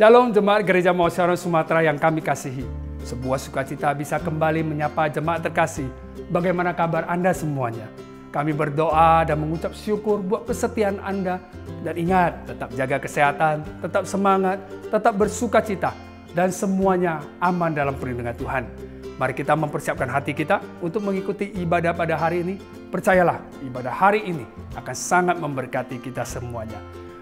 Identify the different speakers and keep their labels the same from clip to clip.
Speaker 1: Shalom jemaat Gereja Mausyaron Sumatera yang kami kasihi. Sebuah sukacita bisa kembali menyapa jemaat terkasih. Bagaimana kabar Anda semuanya? Kami berdoa dan mengucap syukur buat kesetiaan Anda. Dan ingat, tetap jaga kesehatan, tetap semangat, tetap bersukacita. Dan semuanya aman dalam perlindungan Tuhan. Mari kita mempersiapkan hati kita untuk mengikuti ibadah pada hari ini. Percayalah, ibadah hari ini akan sangat memberkati kita semuanya.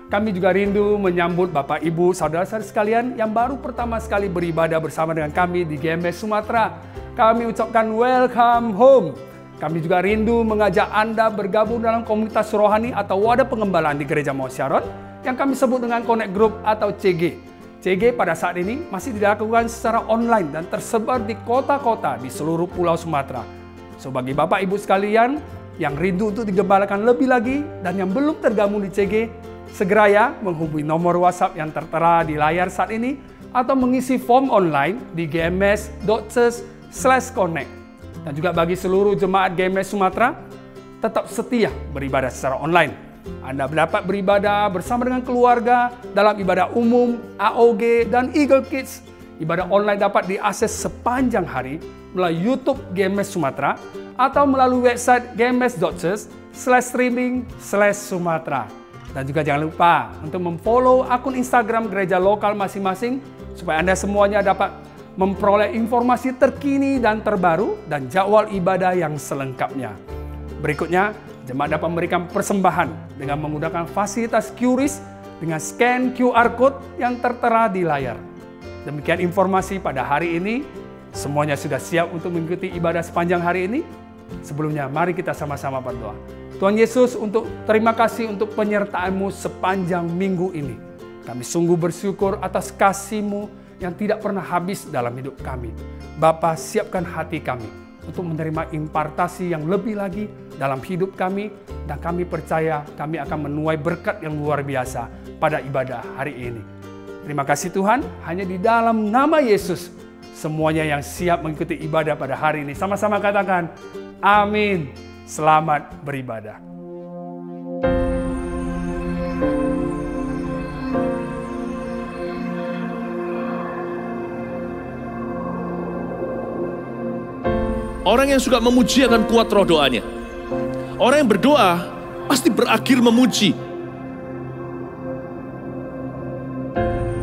Speaker 1: Kami juga rindu menyambut Bapak, Ibu, Saudara-saudara sekalian yang baru pertama sekali beribadah bersama dengan kami di GMS Sumatera. Kami ucapkan welcome home. Kami juga rindu mengajak Anda bergabung dalam komunitas rohani atau wadah pengembalaan di Gereja Mausyaron yang kami sebut dengan Connect Group atau CG. CG pada saat ini masih dilakukan secara online dan tersebar di kota-kota di seluruh pulau Sumatera. So, bagi Bapak Ibu sekalian yang rindu untuk digembalakan lebih lagi dan yang belum tergabung di CG, segera ya menghubungi nomor WhatsApp yang tertera di layar saat ini atau mengisi form online di gms.church/connect. Dan juga bagi seluruh jemaat GMS Sumatera, tetap setia beribadah secara online. Anda dapat beribadah bersama dengan keluarga dalam ibadah umum, AOG, dan Eagle Kids. Ibadah online dapat diakses sepanjang hari melalui YouTube GMS Sumatera atau melalui website gms.church/streaming/Sumatera. Dan juga jangan lupa untuk memfollow akun Instagram gereja lokal masing-masing supaya Anda semuanya dapat memperoleh informasi terkini dan terbaru dan jadwal ibadah yang selengkapnya. Berikutnya, jemaat dapat memberikan persembahan dengan menggunakan fasilitas QRIS dengan scan QR Code yang tertera di layar. Demikian informasi pada hari ini. Semuanya sudah siap untuk mengikuti ibadah sepanjang hari ini? Sebelumnya, mari kita sama-sama berdoa. Tuhan Yesus, terima kasih untuk penyertaan-Mu sepanjang minggu ini. Kami sungguh bersyukur atas kasih-Mu yang tidak pernah habis dalam hidup kami. Bapa, siapkan hati kami untuk menerima impartasi yang lebih lagi dalam hidup kami, dan kami percaya kami akan menuai berkat yang luar biasa pada ibadah hari ini. Terima kasih Tuhan, hanya di dalam nama Yesus, semuanya yang siap mengikuti ibadah pada hari ini. Sama-sama katakan, amin. Selamat beribadah.
Speaker 2: Orang yang suka memuji akan kuat roh doanya. Orang yang berdoa pasti berakhir memuji.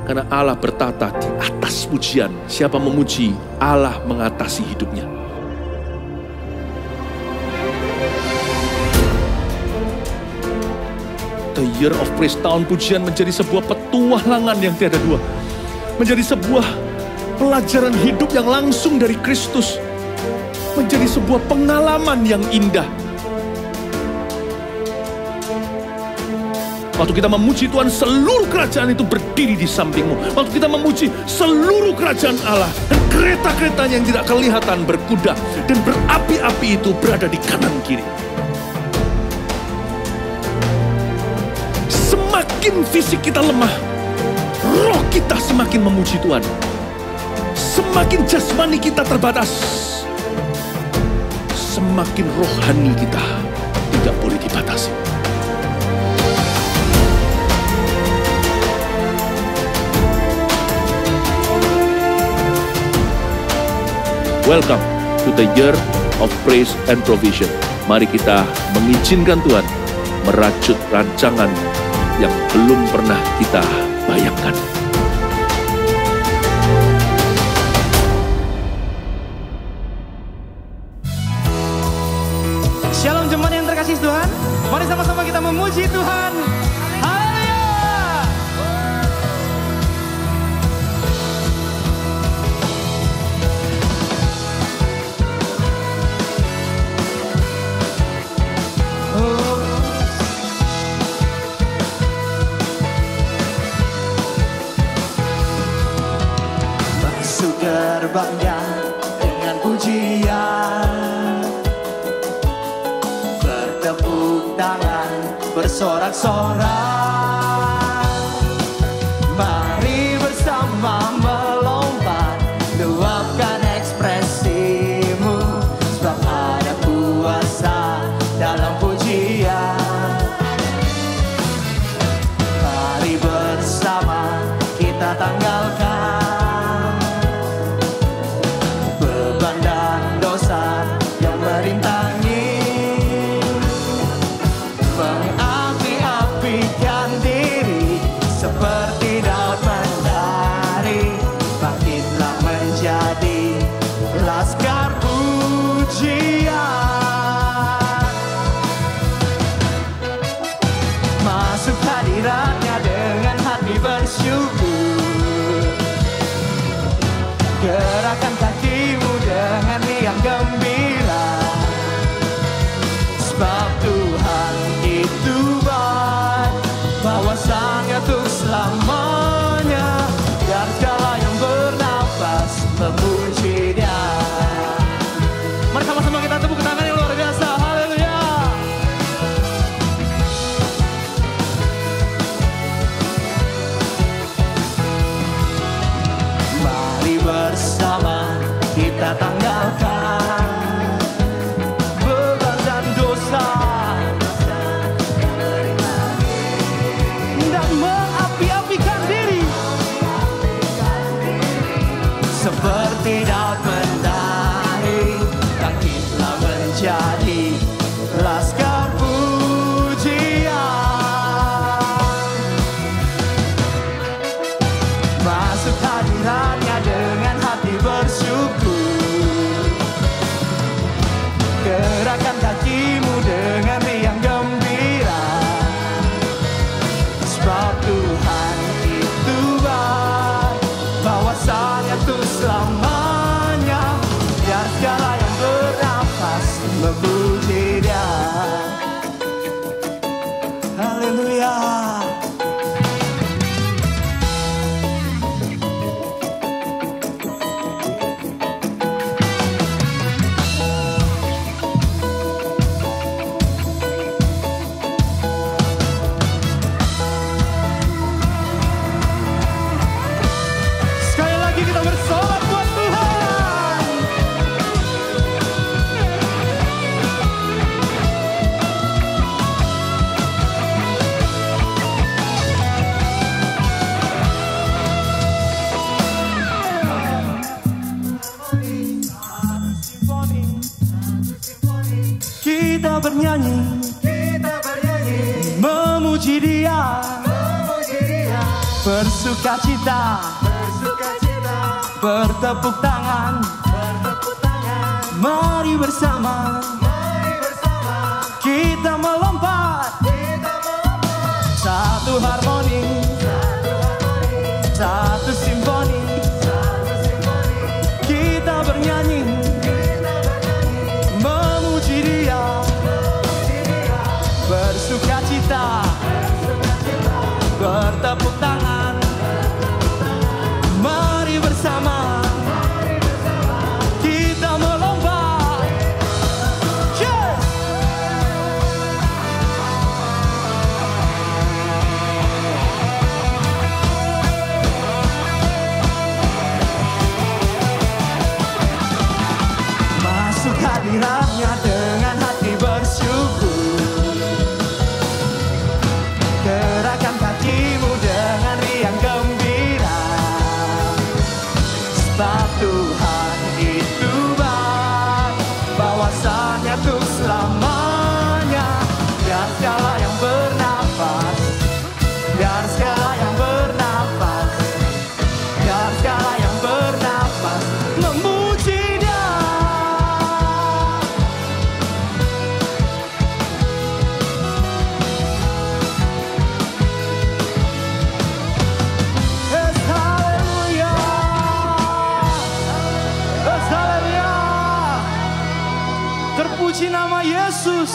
Speaker 2: Karena Allah bertata di atas pujian. Siapa memuji, Allah mengatasi hidupnya. The Year of Praise, tahun pujian menjadi sebuah petualangan yang tiada dua. Menjadi sebuah pelajaran hidup yang langsung dari Kristus. Menjadi sebuah pengalaman yang indah. Waktu kita memuji Tuhan, seluruh kerajaan itu berdiri di sampingmu. Waktu kita memuji, seluruh kerajaan Allah dan kereta-keretanya yang tidak kelihatan berkuda dan berapi-api itu berada di kanan kiri. Semakin fisik kita lemah, roh kita semakin memuji Tuhan. Semakin jasmani kita terbatas, semakin rohani kita tidak boleh dibatasi. Welcome to the Year of Praise and Provision. Mari kita mengizinkan Tuhan merajut rancangan yang belum pernah kita bayangkan.
Speaker 3: Shalom jemaat yang terkasih Tuhan. Mari sama-sama kita memuji Tuhan. Haleluya.
Speaker 4: Masuk gerbangnya dengan pujian, bertepuk tangan, bersorak-sorak. Mari bersama melompat, luapkan ekspresimu, sebab ada kuasa dalam pujian. Mari bersama kita tanggal kita tanggalkan beban dan dosa, dan mengapi-apikan diri seperti Daud menari, bangkitlah menjadi laskar pujian. Masuk hadiratnya dengan hati bersyukur, gerakan kakimu dengan riang gembira, sebab Tuhan itu baik, bahwasanya untuk selamanya, biar segala yang bernafas memuji Dia. Haleluya. Sekali lagi kita bersolat buat Tuhan. Kita bernyanyi, memuji Dia, bersuka cita, bertepuk tangan, mari bersama, kita melompat, satu harmoni, satu simfoni, kita bernyanyi, memuji Dia, bersuka cita, bertepuk tangan, mari bersama, kita melompat. Yes! Masuk hadiratnya dengan hati bersyukur, gerakan kakimu dengan riang gembira, sebab Tuhan itu baik, bahwasanya untuk selamanya, biar segala yang bernafas, biar segala yang bernafas, biar segala yang bernafas memuji Dia. Yes, haleluya. Yes, haleluya. Terpuji nama Yesus.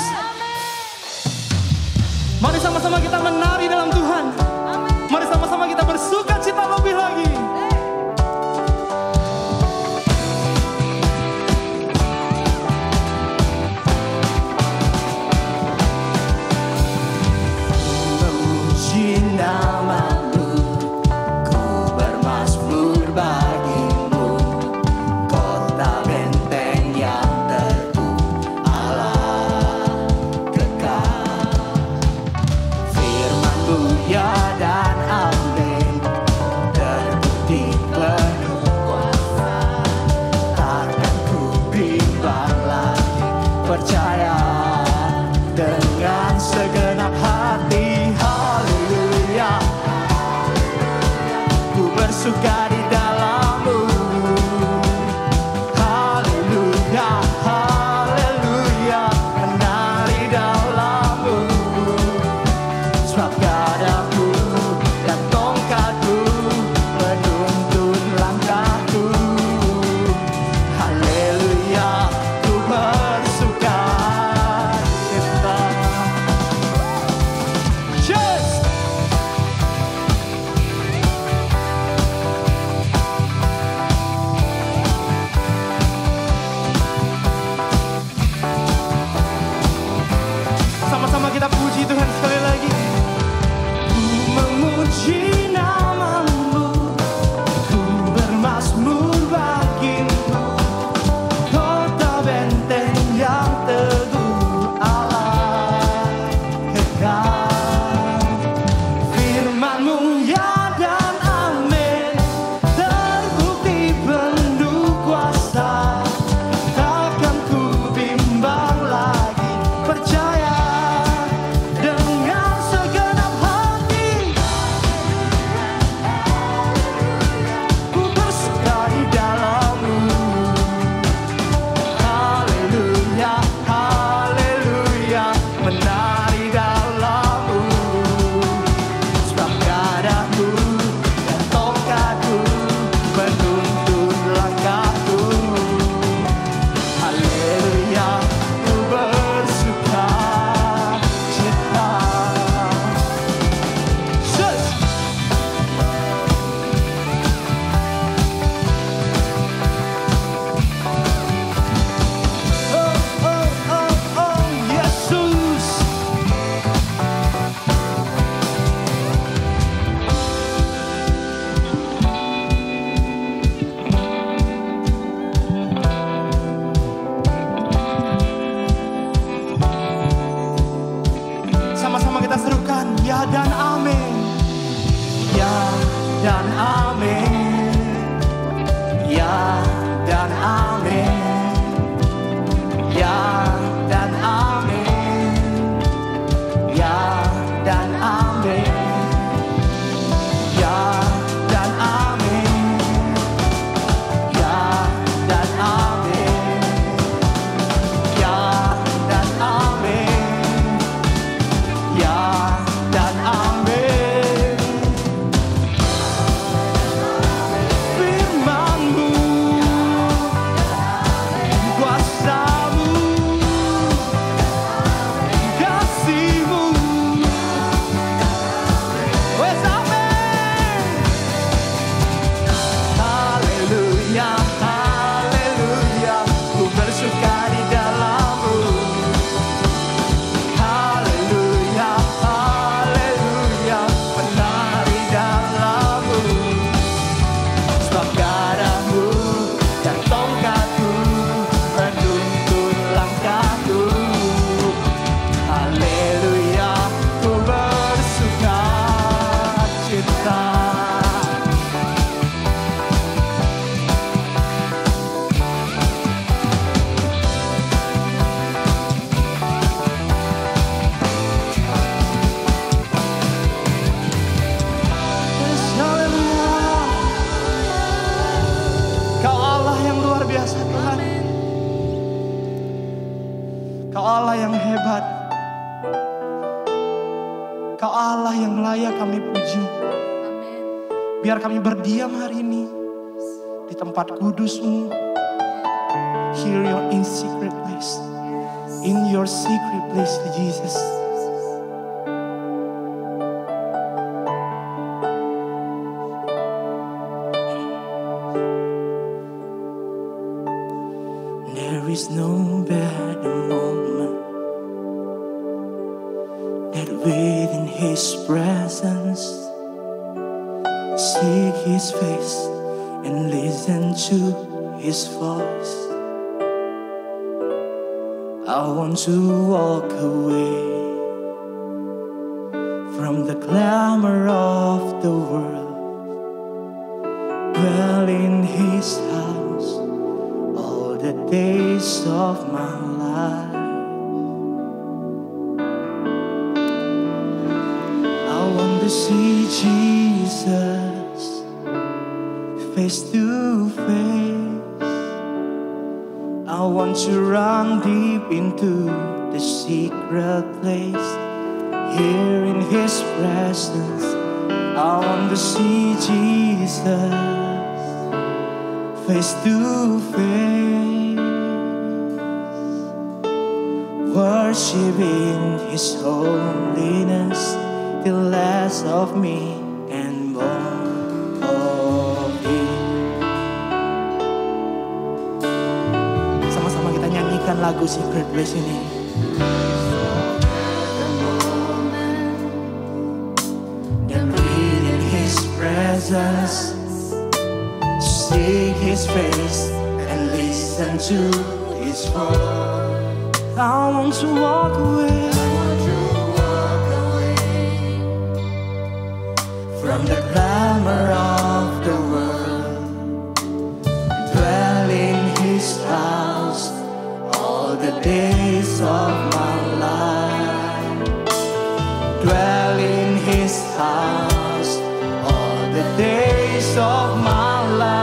Speaker 4: Mari sama-sama kita menari dalam Tuhan. Mari sama-sama kita bersuka cita lebih lagi. Memuji nama-Mu, ku bermazmur bagimu, kota benteng yang teguh, Allah kekal. Firman-Mu ya dan amin,
Speaker 5: Ya dan amin. Ya dan amin. Ya dan amin. Ya dan amin. Ya dan amin. Ya dan amin. Firman-Mu, kuasa-Mu, kasih-Mu. Wes amin. Haleluya, haleluya, ku bersuka di dalam-Mu. Haleluya, haleluya, menari dalam-Mu. Sebab darah-Mu dan tongkat-Mu menuntun langkahku. Haleluya, ku bersuka cita. Kau Allah yang luar biasa Tuhan. Kau Allah yang hebat. Kau Allah yang layak kami puji. Biar kami berdiam hari ini di tempat kudus-Mu. Here you're in secret place. In your secret place, Jesus. There is no better moment that within His presence seek His face and listen to His voice. I want to walk away from the clamor of the world, dwell in His house all the days of my life. I want to see Jesus face to face. I want to run deep into the secret place. Here in His presence, I want to see Jesus face to face. Worshiping His holiness till less of me and more of Him. Sama-sama kita nyanyikan lagu Secret Place ini. Then breathe in His presence, seek His face and listen to His voice. I want to walk away from the clamor of the world, dwell in His house all the days of my life. Dwell in His house all the days of my life.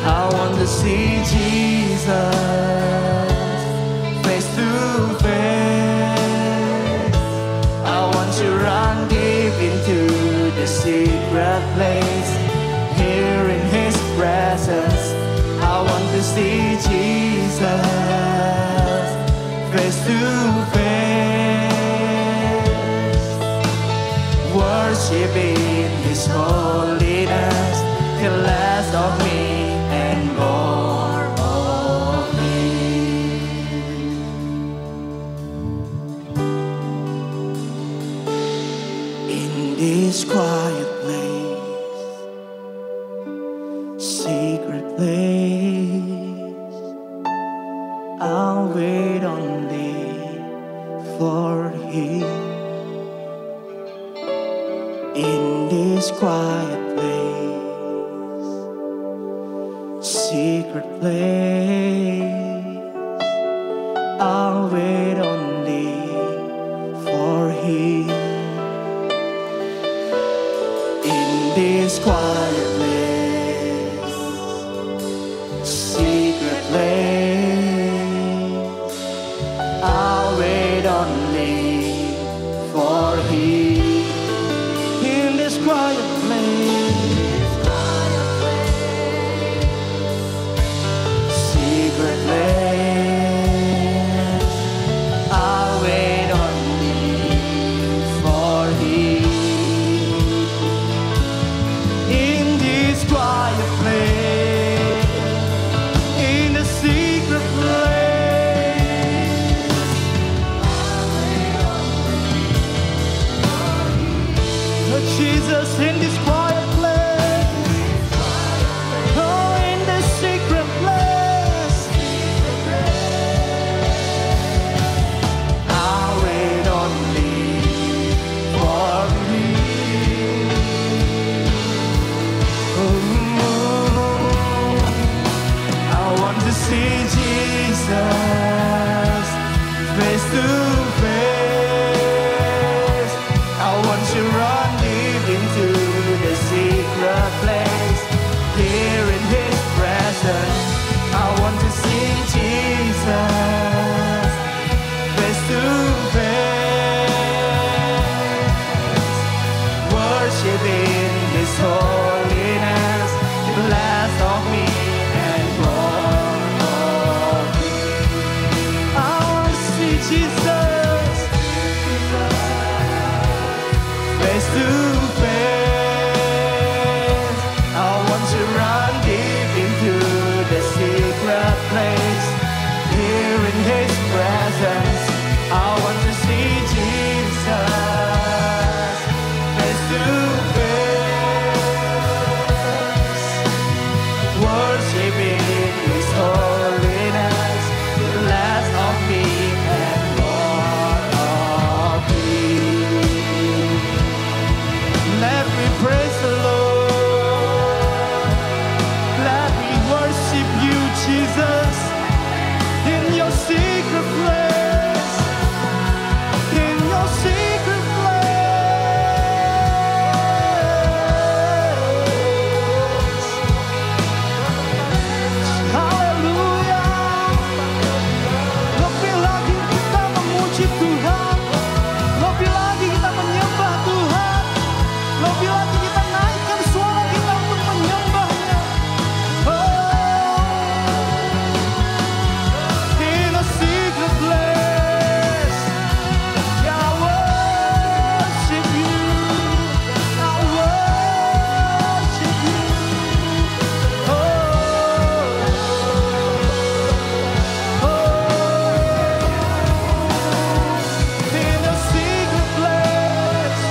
Speaker 5: I want to see Jesus face to face. I want to run deep into the secret place. Here in His presence, I want to see Jesus face to face. Worshiping His holiness till less of me and more of Him. In this quiet place, secret place, I'll wait only for Him. In this quiet place, secret place, I'll wait only for Him. In this quiet place, secret place, I'll wait only for Him. In this quiet place, secret place, I'll wait only for Him. In this quiet place, in the secret place, oh Jesus, in this quiet place, oh in the secret place, I'll wait only for Him. I want to see Jesus face to face. I want to run deep into the secret place, here in His presence. I want to see Jesus face to face, worship in His holiness, less of me and more of Him. I want to see Jesus face to face. I want to run deep into the secret place, here in His presence. I want to see Jesus face to face, worshiping His holiness, less of me and more of Him. Let me praise the Lord. Let me worship You, Jesus, in Your secret place, in Your secret place. Haleluya. Lebih lagi kita memuji Tuhan, lebih lagi kita menyembah Tuhan, lebih lagi kita naikkan suara kita untuk menyembah-Nya. In a secret place, I worship You, I worship You. In a secret place,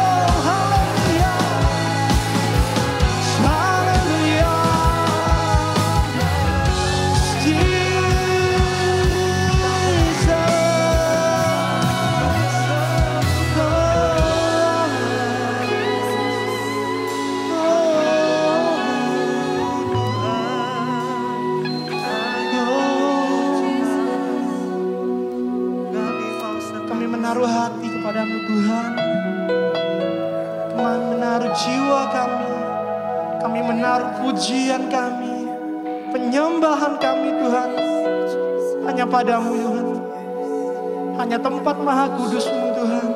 Speaker 5: oh hallelujah, hallelujah, Kami menaruh hati kepada-Mu Tuhan, kami menaruh jiwa kami, kami menaruh pujian kami, penyembahan kami Tuhan, hanya pada-Mu Tuhan, hanya tempat maha kudus-Mu Tuhan.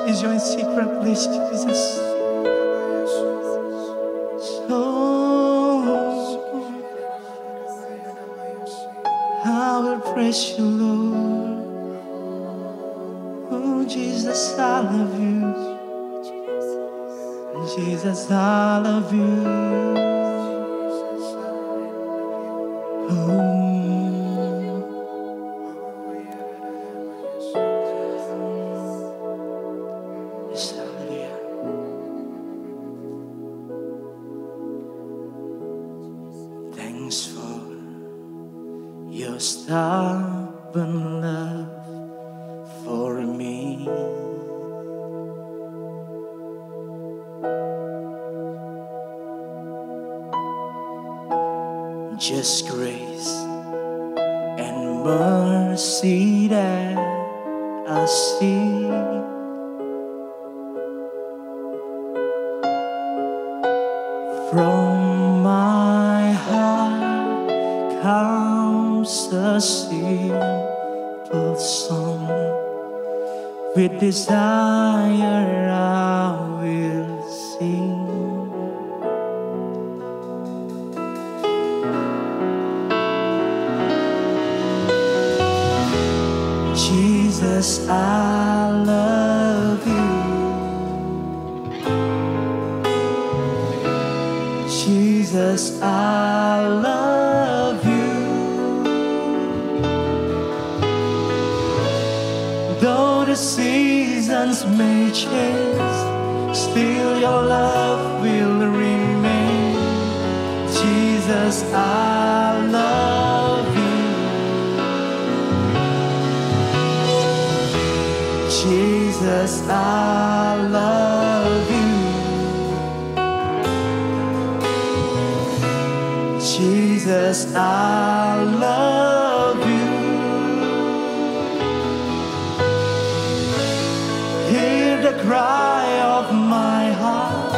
Speaker 5: Is Your secret place, Jesus. I will praise You, Lord. Oh, Jesus, I love You. Jesus, I love You. Oh. Yes, hallelujah. Thanks for your stubborn love for me. Just grace and mercy that I see. From my heart comes a simple song. With desire I will sing. Jesus, I love you. Jesus, I love you. Though the seasons may change, still your love will remain. Jesus, I love you. Jesus, I love you. Jesus, I love you. Hear the cry of my heart.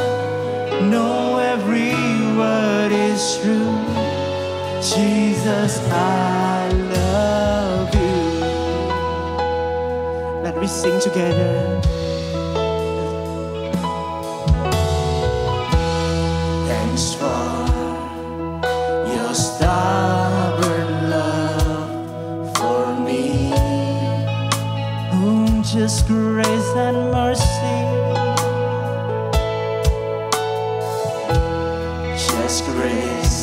Speaker 5: Know every word is true. Jesus, I love you. Let me sing together. Thanks for your stubborn love for me. Just grace and mercy. Just grace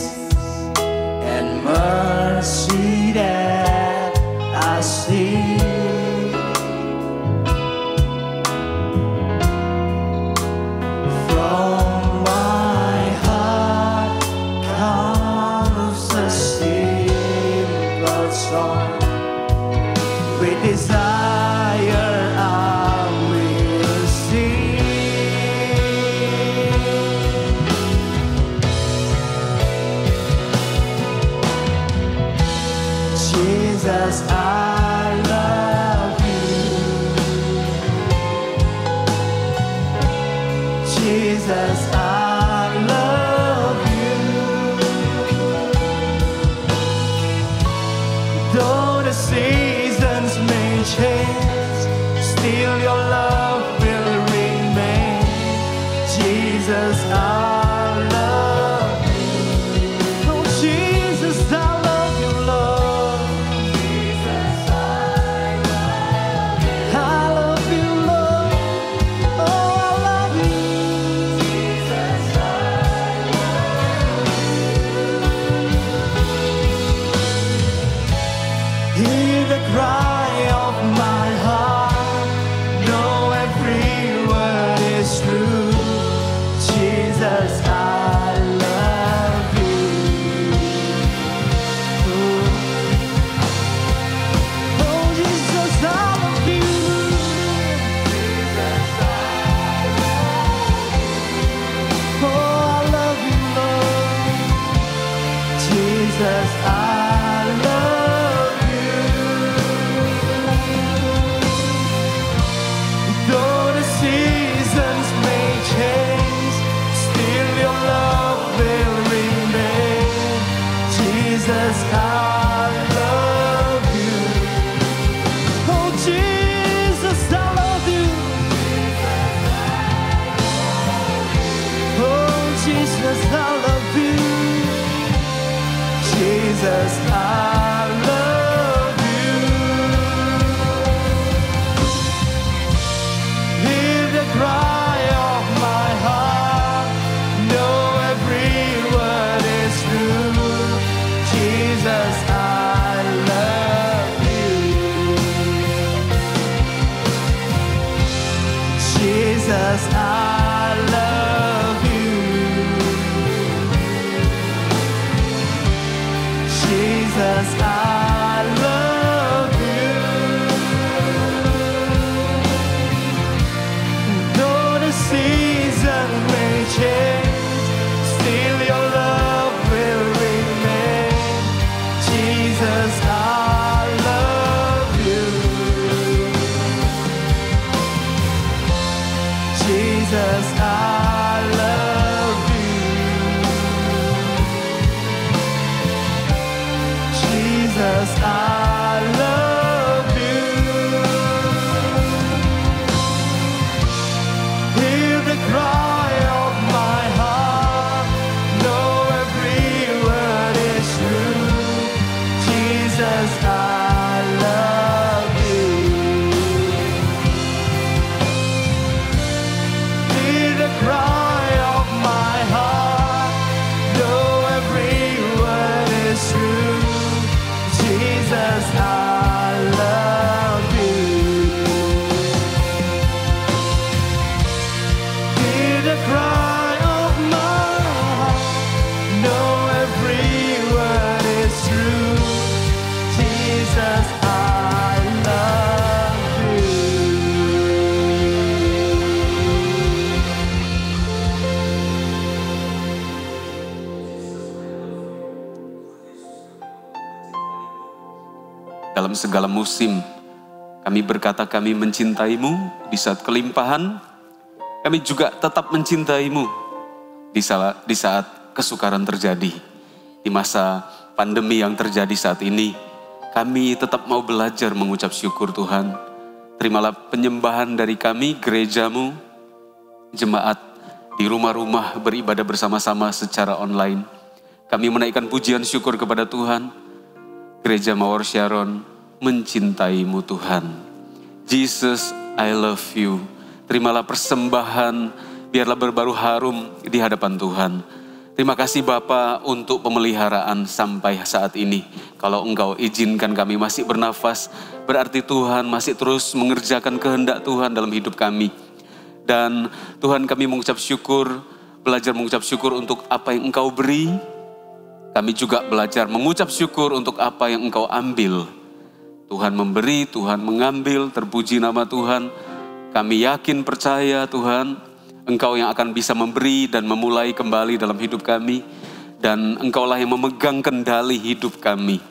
Speaker 5: and mercy that I see. From my heart comes a simple song. With desire I will sing. Jesus, I love you. Jesus, I love you. Though the seasons may change, still your love will remain. Jesus, I love you. Oh, Jesus, I love you, Lord. Jesus, I love you. I love you, Lord. Oh, I love you. Jesus, I love you. Hear the cry of my heart. Know every word is true. Jesus, I love you. Oh, Jesus, I love you. Jesus, I love you. Oh, I love you, Lord. Jesus, I love you. Though the seasons may change, still your love will remain. Jesus, I love you. Oh, Jesus, I love you. Oh, Jesus, I love you. Jesus, I love you. Hear the cry of my heart. Know every word is true. Jesus, I love you. Jesus, I love you. Jesus, I
Speaker 6: dalam segala musim. Kami berkata kami mencintai-Mu di saat kelimpahan. Kami juga tetap mencintai-Mu di saat kesukaran terjadi. Di masa pandemi yang terjadi saat ini, kami tetap mau belajar mengucap syukur Tuhan. Terimalah penyembahan dari kami, gereja-Mu, jemaat di rumah-rumah beribadah bersama-sama secara online. Kami menaikkan pujian syukur kepada Tuhan. Gereja Mawar Sharon mencintai-Mu Tuhan. Jesus, I love you. Terimalah persembahan, biarlah berbaru harum di hadapan Tuhan. Terima kasih Bapa untuk pemeliharaan sampai saat ini. Kalau Engkau izinkan kami masih bernafas, berarti Tuhan masih terus mengerjakan kehendak Tuhan dalam hidup kami. Dan Tuhan, kami mengucap syukur, belajar mengucap syukur untuk apa yang Engkau beri. Kami juga belajar mengucap syukur untuk apa yang Engkau ambil. Tuhan memberi, Tuhan mengambil, terpuji nama Tuhan. Kami yakin percaya Tuhan, Engkau yang akan bisa memberi dan memulai kembali dalam hidup kami. Dan Engkaulah yang memegang kendali hidup kami.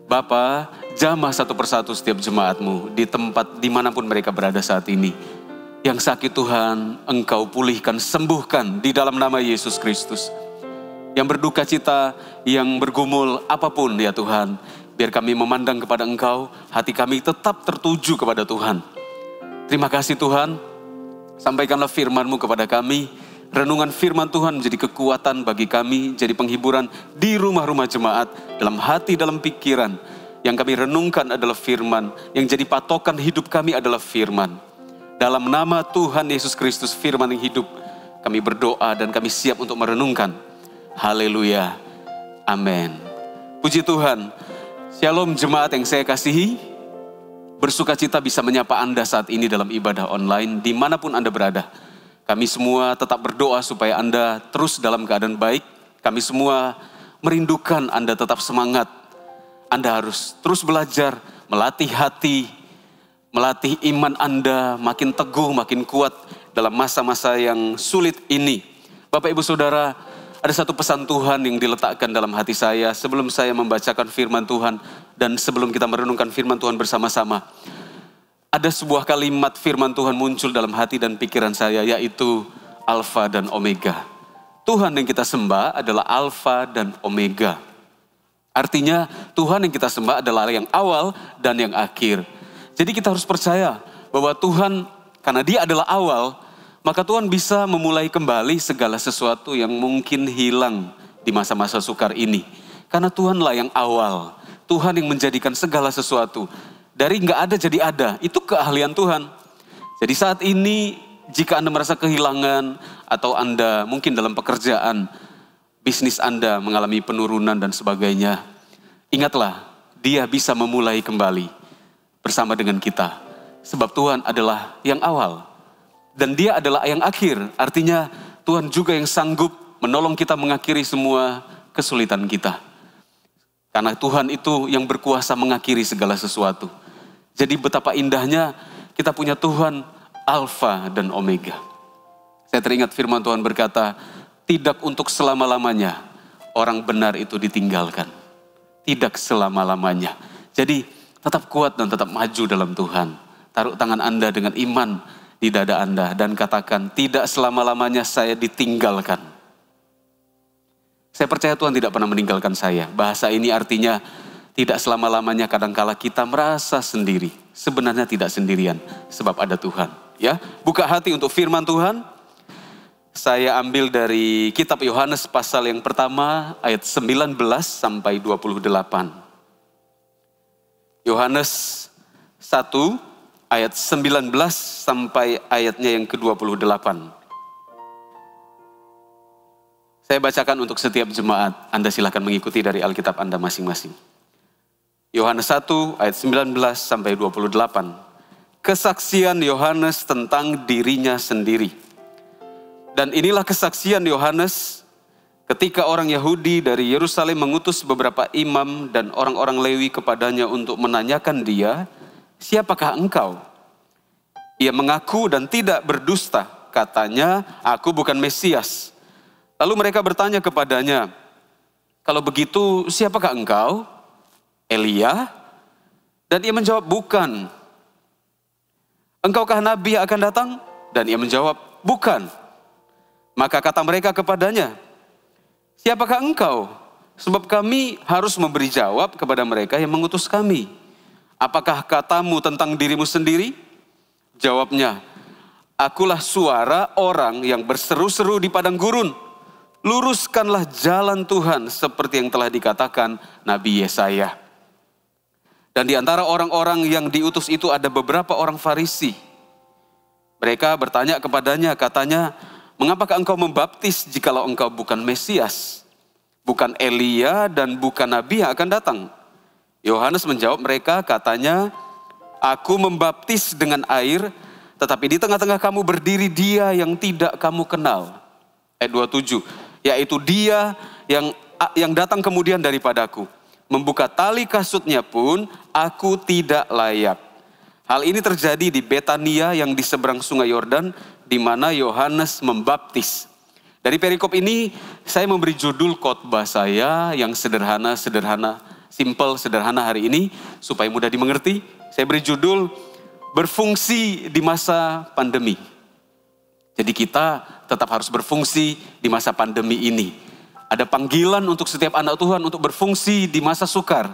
Speaker 6: Bapa, jamah satu persatu setiap jemaat-Mu di tempat dimanapun mereka berada saat ini. Yang sakit Tuhan, Engkau pulihkan, sembuhkan di dalam nama Yesus Kristus. Yang berduka cita, yang bergumul, apapun ya Tuhan. Biar kami memandang kepada Engkau, hati kami tetap tertuju kepada Tuhan. Terima kasih Tuhan, sampaikanlah firman-Mu kepada kami. Renungan firman Tuhan menjadi kekuatan bagi kami, jadi penghiburan di rumah-rumah jemaat, dalam hati, dalam pikiran. Yang kami renungkan adalah firman, yang jadi patokan hidup kami adalah firman. Dalam nama Tuhan Yesus Kristus, firman yang hidup, kami berdoa dan kami siap untuk merenungkan. Haleluya. Amin. Puji Tuhan. Shalom jemaat yang saya kasihi. Bersuka cita bisa menyapa Anda saat ini dalam ibadah online, dimanapun Anda berada. Kami semua tetap berdoa supaya Anda terus dalam keadaan baik. Kami semua merindukan Anda tetap semangat. Anda harus terus belajar, melatih hati, melatih iman Anda makin teguh, makin kuat dalam masa-masa yang sulit ini. Bapak Ibu Saudara, ada satu pesan Tuhan yang diletakkan dalam hati saya sebelum saya membacakan firman Tuhan dan sebelum kita merenungkan firman Tuhan bersama-sama. Ada sebuah kalimat firman Tuhan muncul dalam hati dan pikiran saya, yaitu Alfa dan Omega. Tuhan yang kita sembah adalah Alfa dan Omega. Artinya Tuhan yang kita sembah adalah yang awal dan yang akhir. Jadi kita harus percaya bahwa Tuhan, karena Dia adalah awal, maka Tuhan bisa memulai kembali segala sesuatu yang mungkin hilang di masa-masa sukar ini. Karena Tuhanlah yang awal, Tuhan yang menjadikan segala sesuatu. Dari nggak ada jadi ada, itu keahlian Tuhan. Jadi saat ini, jika Anda merasa kehilangan, atau Anda mungkin dalam pekerjaan, bisnis Anda mengalami penurunan dan sebagainya, ingatlah, Dia bisa memulai kembali bersama dengan kita. Sebab Tuhan adalah yang awal. Dan Dia adalah yang akhir. Artinya Tuhan juga yang sanggup menolong kita mengakhiri semua kesulitan kita. Karena Tuhan itu yang berkuasa mengakhiri segala sesuatu. Jadi betapa indahnya kita punya Tuhan Alfa dan Omega. Saya teringat firman Tuhan berkata, tidak untuk selama-lamanya orang benar itu ditinggalkan. Tidak selama-lamanya. Jadi tetap kuat dan tetap maju dalam Tuhan. Taruh tangan Anda dengan iman di dada Anda dan katakan, tidak selama-lamanya saya ditinggalkan. Saya percaya Tuhan tidak pernah meninggalkan saya. Bahasa ini artinya tidak selama-lamanya. Kadangkala kita merasa sendiri. Sebenarnya tidak sendirian, sebab ada Tuhan. Ya, buka hati untuk firman Tuhan. Saya ambil dari kitab Yohanes pasal yang pertama ayat 19 sampai 28. Yohanes 1 ayat 19 sampai ayatnya yang ke-28. Saya bacakan untuk setiap jemaat. Anda silakan mengikuti dari Alkitab Anda masing-masing. Yohanes 1 ayat 19 sampai 28. Kesaksian Yohanes tentang dirinya sendiri. Dan inilah kesaksian Yohanes ketika orang Yahudi dari Yerusalem mengutus beberapa imam dan orang-orang Lewi kepadanya untuk menanyakan dia, siapakah engkau? Ia mengaku dan tidak berdusta. Katanya, aku bukan Mesias. Lalu mereka bertanya kepadanya, kalau begitu siapakah engkau? Elia? Dan ia menjawab, bukan. Engkaukah nabi yang akan datang? Dan ia menjawab, bukan. Maka kata mereka kepadanya, siapakah engkau? Sebab kami harus memberi jawab kepada mereka yang mengutus kami. Apakah katamu tentang dirimu sendiri? Jawabnya, akulah suara orang yang berseru-seru di padang gurun. Luruskanlah jalan Tuhan seperti yang telah dikatakan Nabi Yesaya. Dan di antara orang-orang yang diutus itu ada beberapa orang Farisi. Mereka bertanya kepadanya, katanya, mengapakah engkau membaptis jikalau engkau bukan Mesias, bukan Elia dan bukan Nabi yang akan datang? Yohanes menjawab mereka, katanya, aku membaptis dengan air, tetapi di tengah-tengah kamu berdiri dia yang tidak kamu kenal. Ayat 27, yaitu dia yang datang kemudian daripadaku. Membuka tali kasutnya pun aku tidak layak. Hal ini terjadi di Betania yang di seberang sungai Yordan, di mana Yohanes membaptis. Dari perikop ini saya memberi judul khotbah saya yang sederhana, simple, sederhana hari ini supaya mudah dimengerti. Saya beri judul berfungsi di masa pandemi. Jadi kita tetap harus berfungsi di masa pandemi ini. Ada panggilan untuk setiap anak Tuhan untuk berfungsi di masa sukar.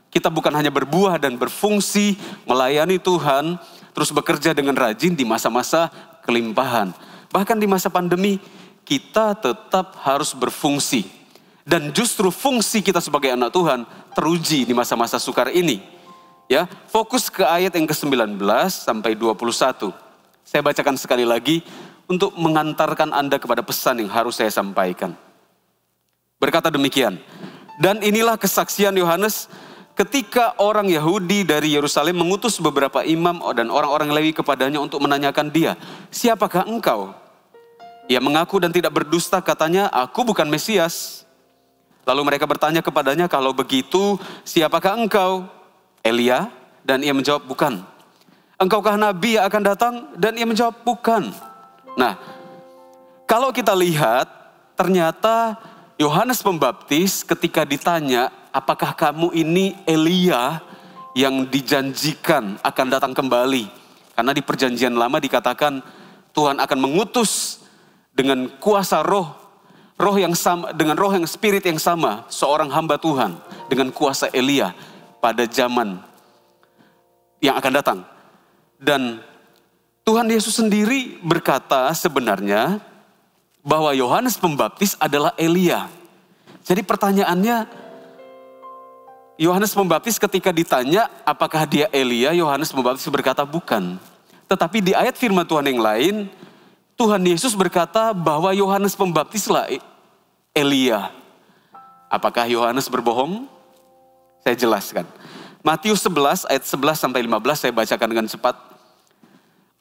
Speaker 6: Kita bukan hanya berbuah dan berfungsi melayani Tuhan, terus bekerja dengan rajin di masa-masa kelimpahan. Bahkan di masa pandemi, kita tetap harus berfungsi. Dan justru fungsi kita sebagai anak Tuhan teruji di masa-masa sukar ini. Ya, fokus ke ayat yang ke-19 sampai 21. Saya bacakan sekali lagi untuk mengantarkan Anda kepada pesan yang harus saya sampaikan. Berkata demikian, dan inilah kesaksian Yohanes ketika orang Yahudi dari Yerusalem mengutus beberapa imam dan orang-orang Lewi kepadanya untuk menanyakan dia, siapakah engkau? Ia mengaku dan tidak berdusta, katanya, aku bukan Mesias. Lalu mereka bertanya kepadanya, kalau begitu siapakah engkau? Elia? Dan ia menjawab, bukan. Engkaukah nabi yang akan datang? Dan ia menjawab, bukan. Nah, kalau kita lihat, ternyata Yohanes Pembaptis ketika ditanya, apakah kamu ini Elia yang dijanjikan akan datang kembali? Karena di perjanjian lama dikatakan Tuhan akan mengutus dengan kuasa roh yang sama, dengan roh yang spirit yang sama, seorang hamba Tuhan dengan kuasa Elia pada zaman yang akan datang. Dan Tuhan Yesus sendiri berkata sebenarnya bahwa Yohanes Pembaptis adalah Elia. Jadi pertanyaannya, Yohanes Pembaptis ketika ditanya apakah dia Elia, Yohanes Pembaptis berkata bukan. Tetapi di ayat firman Tuhan yang lain, Tuhan Yesus berkata bahwa Yohanes Pembaptislah Elia. Apakah Yohanes berbohong? Saya jelaskan. Matius 11 ayat 11 sampai 15 saya bacakan dengan cepat.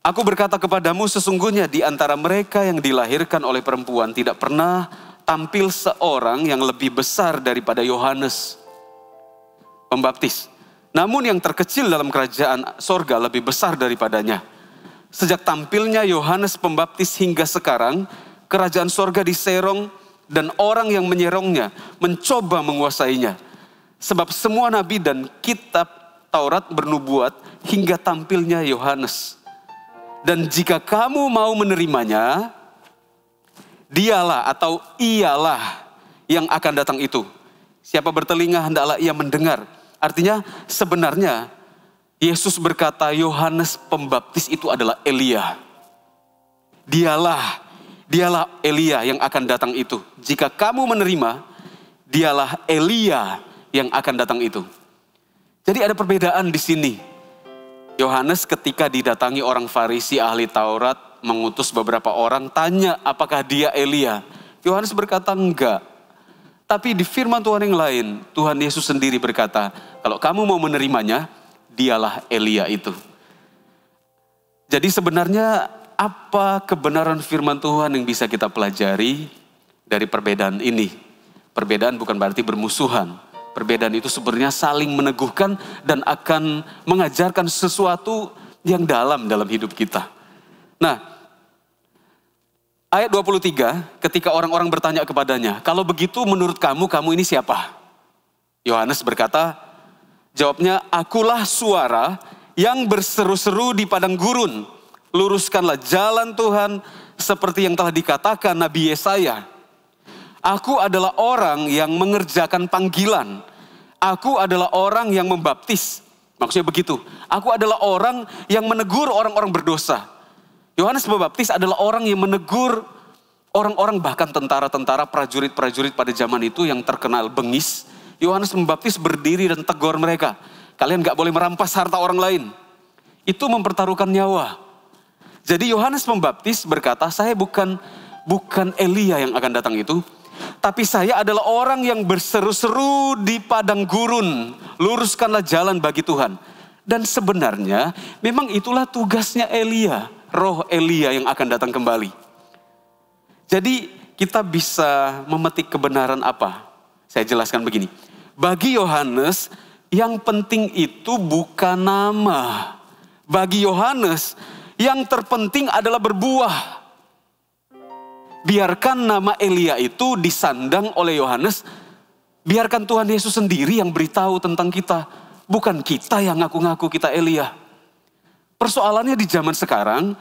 Speaker 6: Aku berkata kepadamu, sesungguhnya di antara mereka yang dilahirkan oleh perempuan tidak pernah tampil seorang yang lebih besar daripada Yohanes Pembaptis. Namun yang terkecil dalam kerajaan sorga lebih besar daripadanya. Sejak tampilnya Yohanes Pembaptis hingga sekarang, kerajaan sorga diserong dan orang yang menyerongnya mencoba menguasainya. Sebab semua nabi dan kitab Taurat bernubuat hingga tampilnya Yohanes. Dan jika kamu mau menerimanya, dialah atau ialah yang akan datang itu. Siapa bertelinga hendaklah ia mendengar. Artinya sebenarnya Yesus berkata Yohanes Pembaptis itu adalah Elia. Dialah Elia yang akan datang itu. Jika kamu menerima, dialah Elia yang akan datang itu. Jadi ada perbedaan di sini. Yohanes ketika didatangi orang Farisi ahli Taurat, mengutus beberapa orang, tanya apakah dia Elia. Yohanes berkata enggak. Tapi di firman Tuhan yang lain, Tuhan Yesus sendiri berkata, kalau kamu mau menerimanya, dialah Elia itu. Jadi sebenarnya apa kebenaran firman Tuhan yang bisa kita pelajari dari perbedaan ini? Perbedaan bukan berarti bermusuhan. Perbedaan itu sebenarnya saling meneguhkan dan akan mengajarkan sesuatu yang dalam hidup kita. Nah, ayat 23, ketika orang-orang bertanya kepadanya, kalau begitu menurut kamu ini siapa? Yohanes berkata, Jawabnya, akulah suara yang berseru-seru di padang gurun. Luruskanlah jalan Tuhan seperti yang telah dikatakan Nabi Yesaya. Aku adalah orang yang mengerjakan panggilan. Aku adalah orang yang membaptis. Maksudnya begitu. Aku adalah orang yang menegur orang-orang berdosa. Yohanes Pembaptis adalah orang yang menegur orang-orang, bahkan tentara-tentara, prajurit-prajurit pada zaman itu yang terkenal bengis. Yohanes Pembaptis berdiri dan tegur mereka. Kalian gak boleh merampas harta orang lain. Itu mempertaruhkan nyawa. Jadi Yohanes Pembaptis berkata, saya bukan Elia yang akan datang itu. Tapi saya adalah orang yang berseru-seru di padang gurun. Luruskanlah jalan bagi Tuhan. Dan sebenarnya memang itulah tugasnya Elia. Roh Elia yang akan datang kembali. Jadi kita bisa memetik kebenaran apa? Saya jelaskan begini. Bagi Yohanes yang penting itu bukan nama. Bagi Yohanes yang terpenting adalah berbuah. Biarkan nama Elia itu disandang oleh Yohanes. Biarkan Tuhan Yesus sendiri yang beritahu tentang kita. Bukan kita yang ngaku-ngaku kita Elia. Persoalannya di zaman sekarang,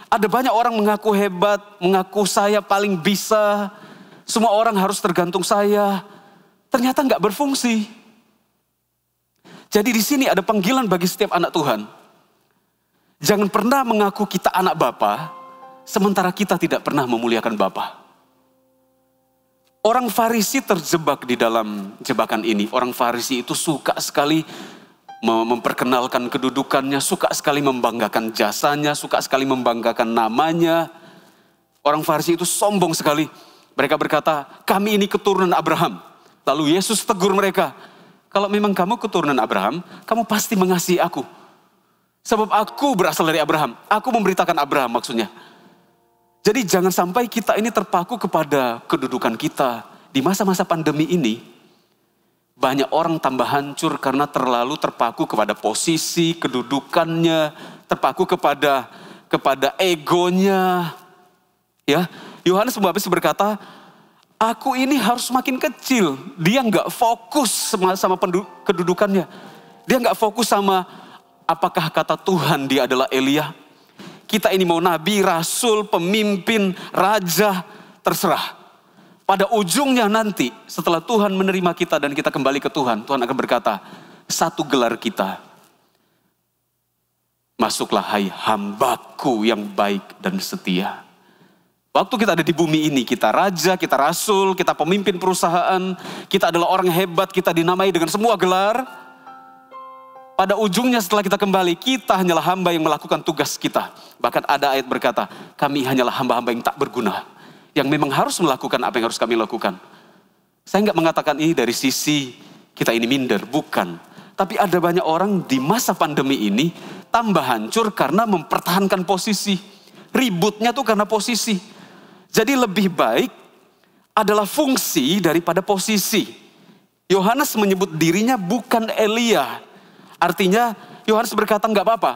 Speaker 6: ada banyak orang mengaku hebat, mengaku saya paling bisa. Semua orang harus tergantung saya. Ternyata nggak berfungsi. Jadi di sini ada panggilan bagi setiap anak Tuhan. Jangan pernah mengaku kita anak Bapa, sementara kita tidak pernah memuliakan Bapa. Orang Farisi terjebak di dalam jebakan ini. Orang Farisi itu suka sekali memperkenalkan kedudukannya, suka sekali membanggakan jasanya, suka sekali membanggakan namanya. Orang Farisi itu sombong sekali. Mereka berkata, kami ini keturunan Abraham. Lalu Yesus tegur mereka, kalau memang kamu keturunan Abraham, kamu pasti mengasihi aku. Sebab aku berasal dari Abraham. Aku memberitakan Abraham maksudnya. Jadi jangan sampai kita ini terpaku kepada kedudukan kita. Di masa-masa pandemi ini, banyak orang tambah hancur karena terlalu terpaku kepada posisi, kedudukannya, terpaku kepada egonya. Ya, Yohanes Pembaptis berkata, aku ini harus makin kecil. Dia nggak fokus sama kedudukannya. Dia nggak fokus sama apakah kata Tuhan dia adalah Elia. Kita ini mau nabi, rasul, pemimpin, raja, terserah. Pada ujungnya nanti setelah Tuhan menerima kita dan kita kembali ke Tuhan, Tuhan akan berkata, satu gelar kita. Masuklah hai hambaku yang baik dan setia. Waktu kita ada di bumi ini, kita raja, kita rasul, kita pemimpin perusahaan, kita adalah orang hebat, kita dinamai dengan semua gelar. Pada ujungnya setelah kita kembali, kita hanyalah hamba yang melakukan tugas kita. Bahkan ada ayat berkata, kami hanyalah hamba-hamba yang tak berguna. Yang memang harus melakukan apa yang harus kami lakukan. Saya nggak mengatakan ini dari sisi kita ini minder, bukan. Tapi ada banyak orang di masa pandemi ini tambah hancur karena mempertahankan posisi. Ributnya tuh karena posisi. Jadi lebih baik adalah fungsi daripada posisi. Yohanes menyebut dirinya bukan Elia. Artinya Yohanes berkata nggak apa-apa.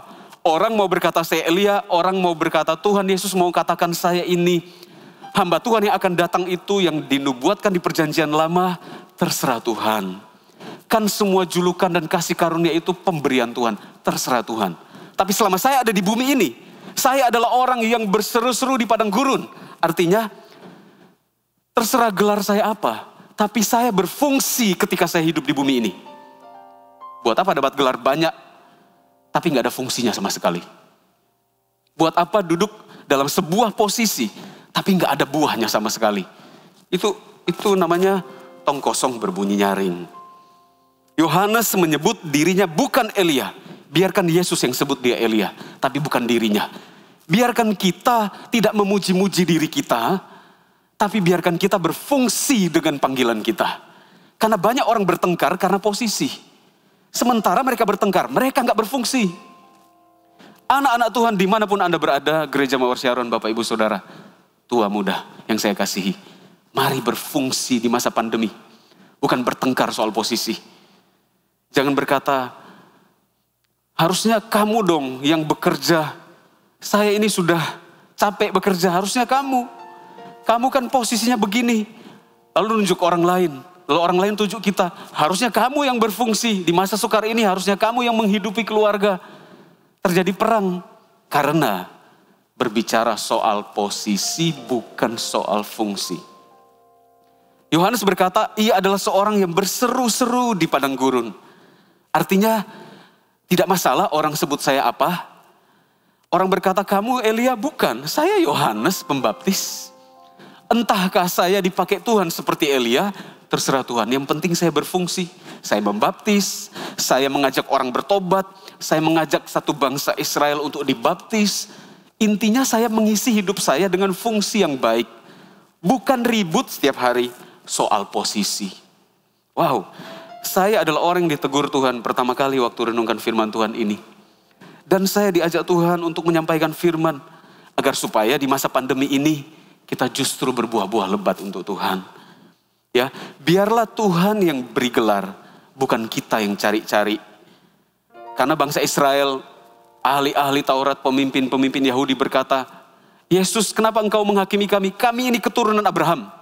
Speaker 6: Orang mau berkata saya Elia, orang mau berkata Tuhan Yesus mau katakan saya ini hamba Tuhan yang akan datang itu yang dinubuatkan di perjanjian lama, terserah Tuhan. Kan semua julukan dan kasih karunia itu pemberian Tuhan, terserah Tuhan. Tapi selama saya ada di bumi ini, saya adalah orang yang berseru-seru di padang gurun. Artinya, terserah gelar saya apa, tapi saya berfungsi ketika saya hidup di bumi ini. Buat apa dapat gelar banyak, tapi gak ada fungsinya sama sekali. Buat apa duduk dalam sebuah posisi, tapi nggak ada buahnya sama sekali. Itu namanya tong kosong berbunyi nyaring. Yohanes menyebut dirinya bukan Elia. Biarkan Yesus yang sebut dia Elia, tapi bukan dirinya. Biarkan kita tidak memuji-muji diri kita, tapi biarkan kita berfungsi dengan panggilan kita. Karena banyak orang bertengkar karena posisi. Sementara mereka bertengkar, mereka nggak berfungsi. Anak-anak Tuhan dimanapun Anda berada, Gereja Mawar Syaron, Bapak Ibu Saudara, tua muda yang saya kasihi, mari berfungsi di masa pandemi. Bukan bertengkar soal posisi. Jangan berkata, harusnya kamu dong yang bekerja. Saya ini sudah capek bekerja, harusnya kamu. Kamu kan posisinya begini. Lalu nunjuk orang lain. Lalu orang lain tunjuk kita, harusnya kamu yang berfungsi. Di masa sukar ini harusnya kamu yang menghidupi keluarga. Terjadi perang karena berbicara soal posisi bukan soal fungsi. Yohanes berkata, ia adalah seorang yang berseru-seru di padang gurun. Artinya, tidak masalah orang sebut saya apa. Orang berkata, kamu Elia? Bukan, saya Yohanes Pembaptis. Entahkah saya dipakai Tuhan seperti Elia? Terserah Tuhan, yang penting saya berfungsi. Saya membaptis, saya mengajak orang bertobat, saya mengajak satu bangsa Israel untuk dibaptis. Intinya saya mengisi hidup saya dengan fungsi yang baik. Bukan ribut setiap hari soal posisi. Wow, saya adalah orang yang ditegur Tuhan pertama kali waktu renungkan firman Tuhan ini. Dan saya diajak Tuhan untuk menyampaikan firman. Agar supaya di masa pandemi ini kita justru berbuah-buah lebat untuk Tuhan. Ya, biarlah Tuhan yang beri gelar, bukan kita yang cari-cari. Karena bangsa Israel, ahli-ahli Taurat, pemimpin-pemimpin Yahudi berkata, Yesus, kenapa engkau menghakimi kami? Kami ini keturunan Abraham.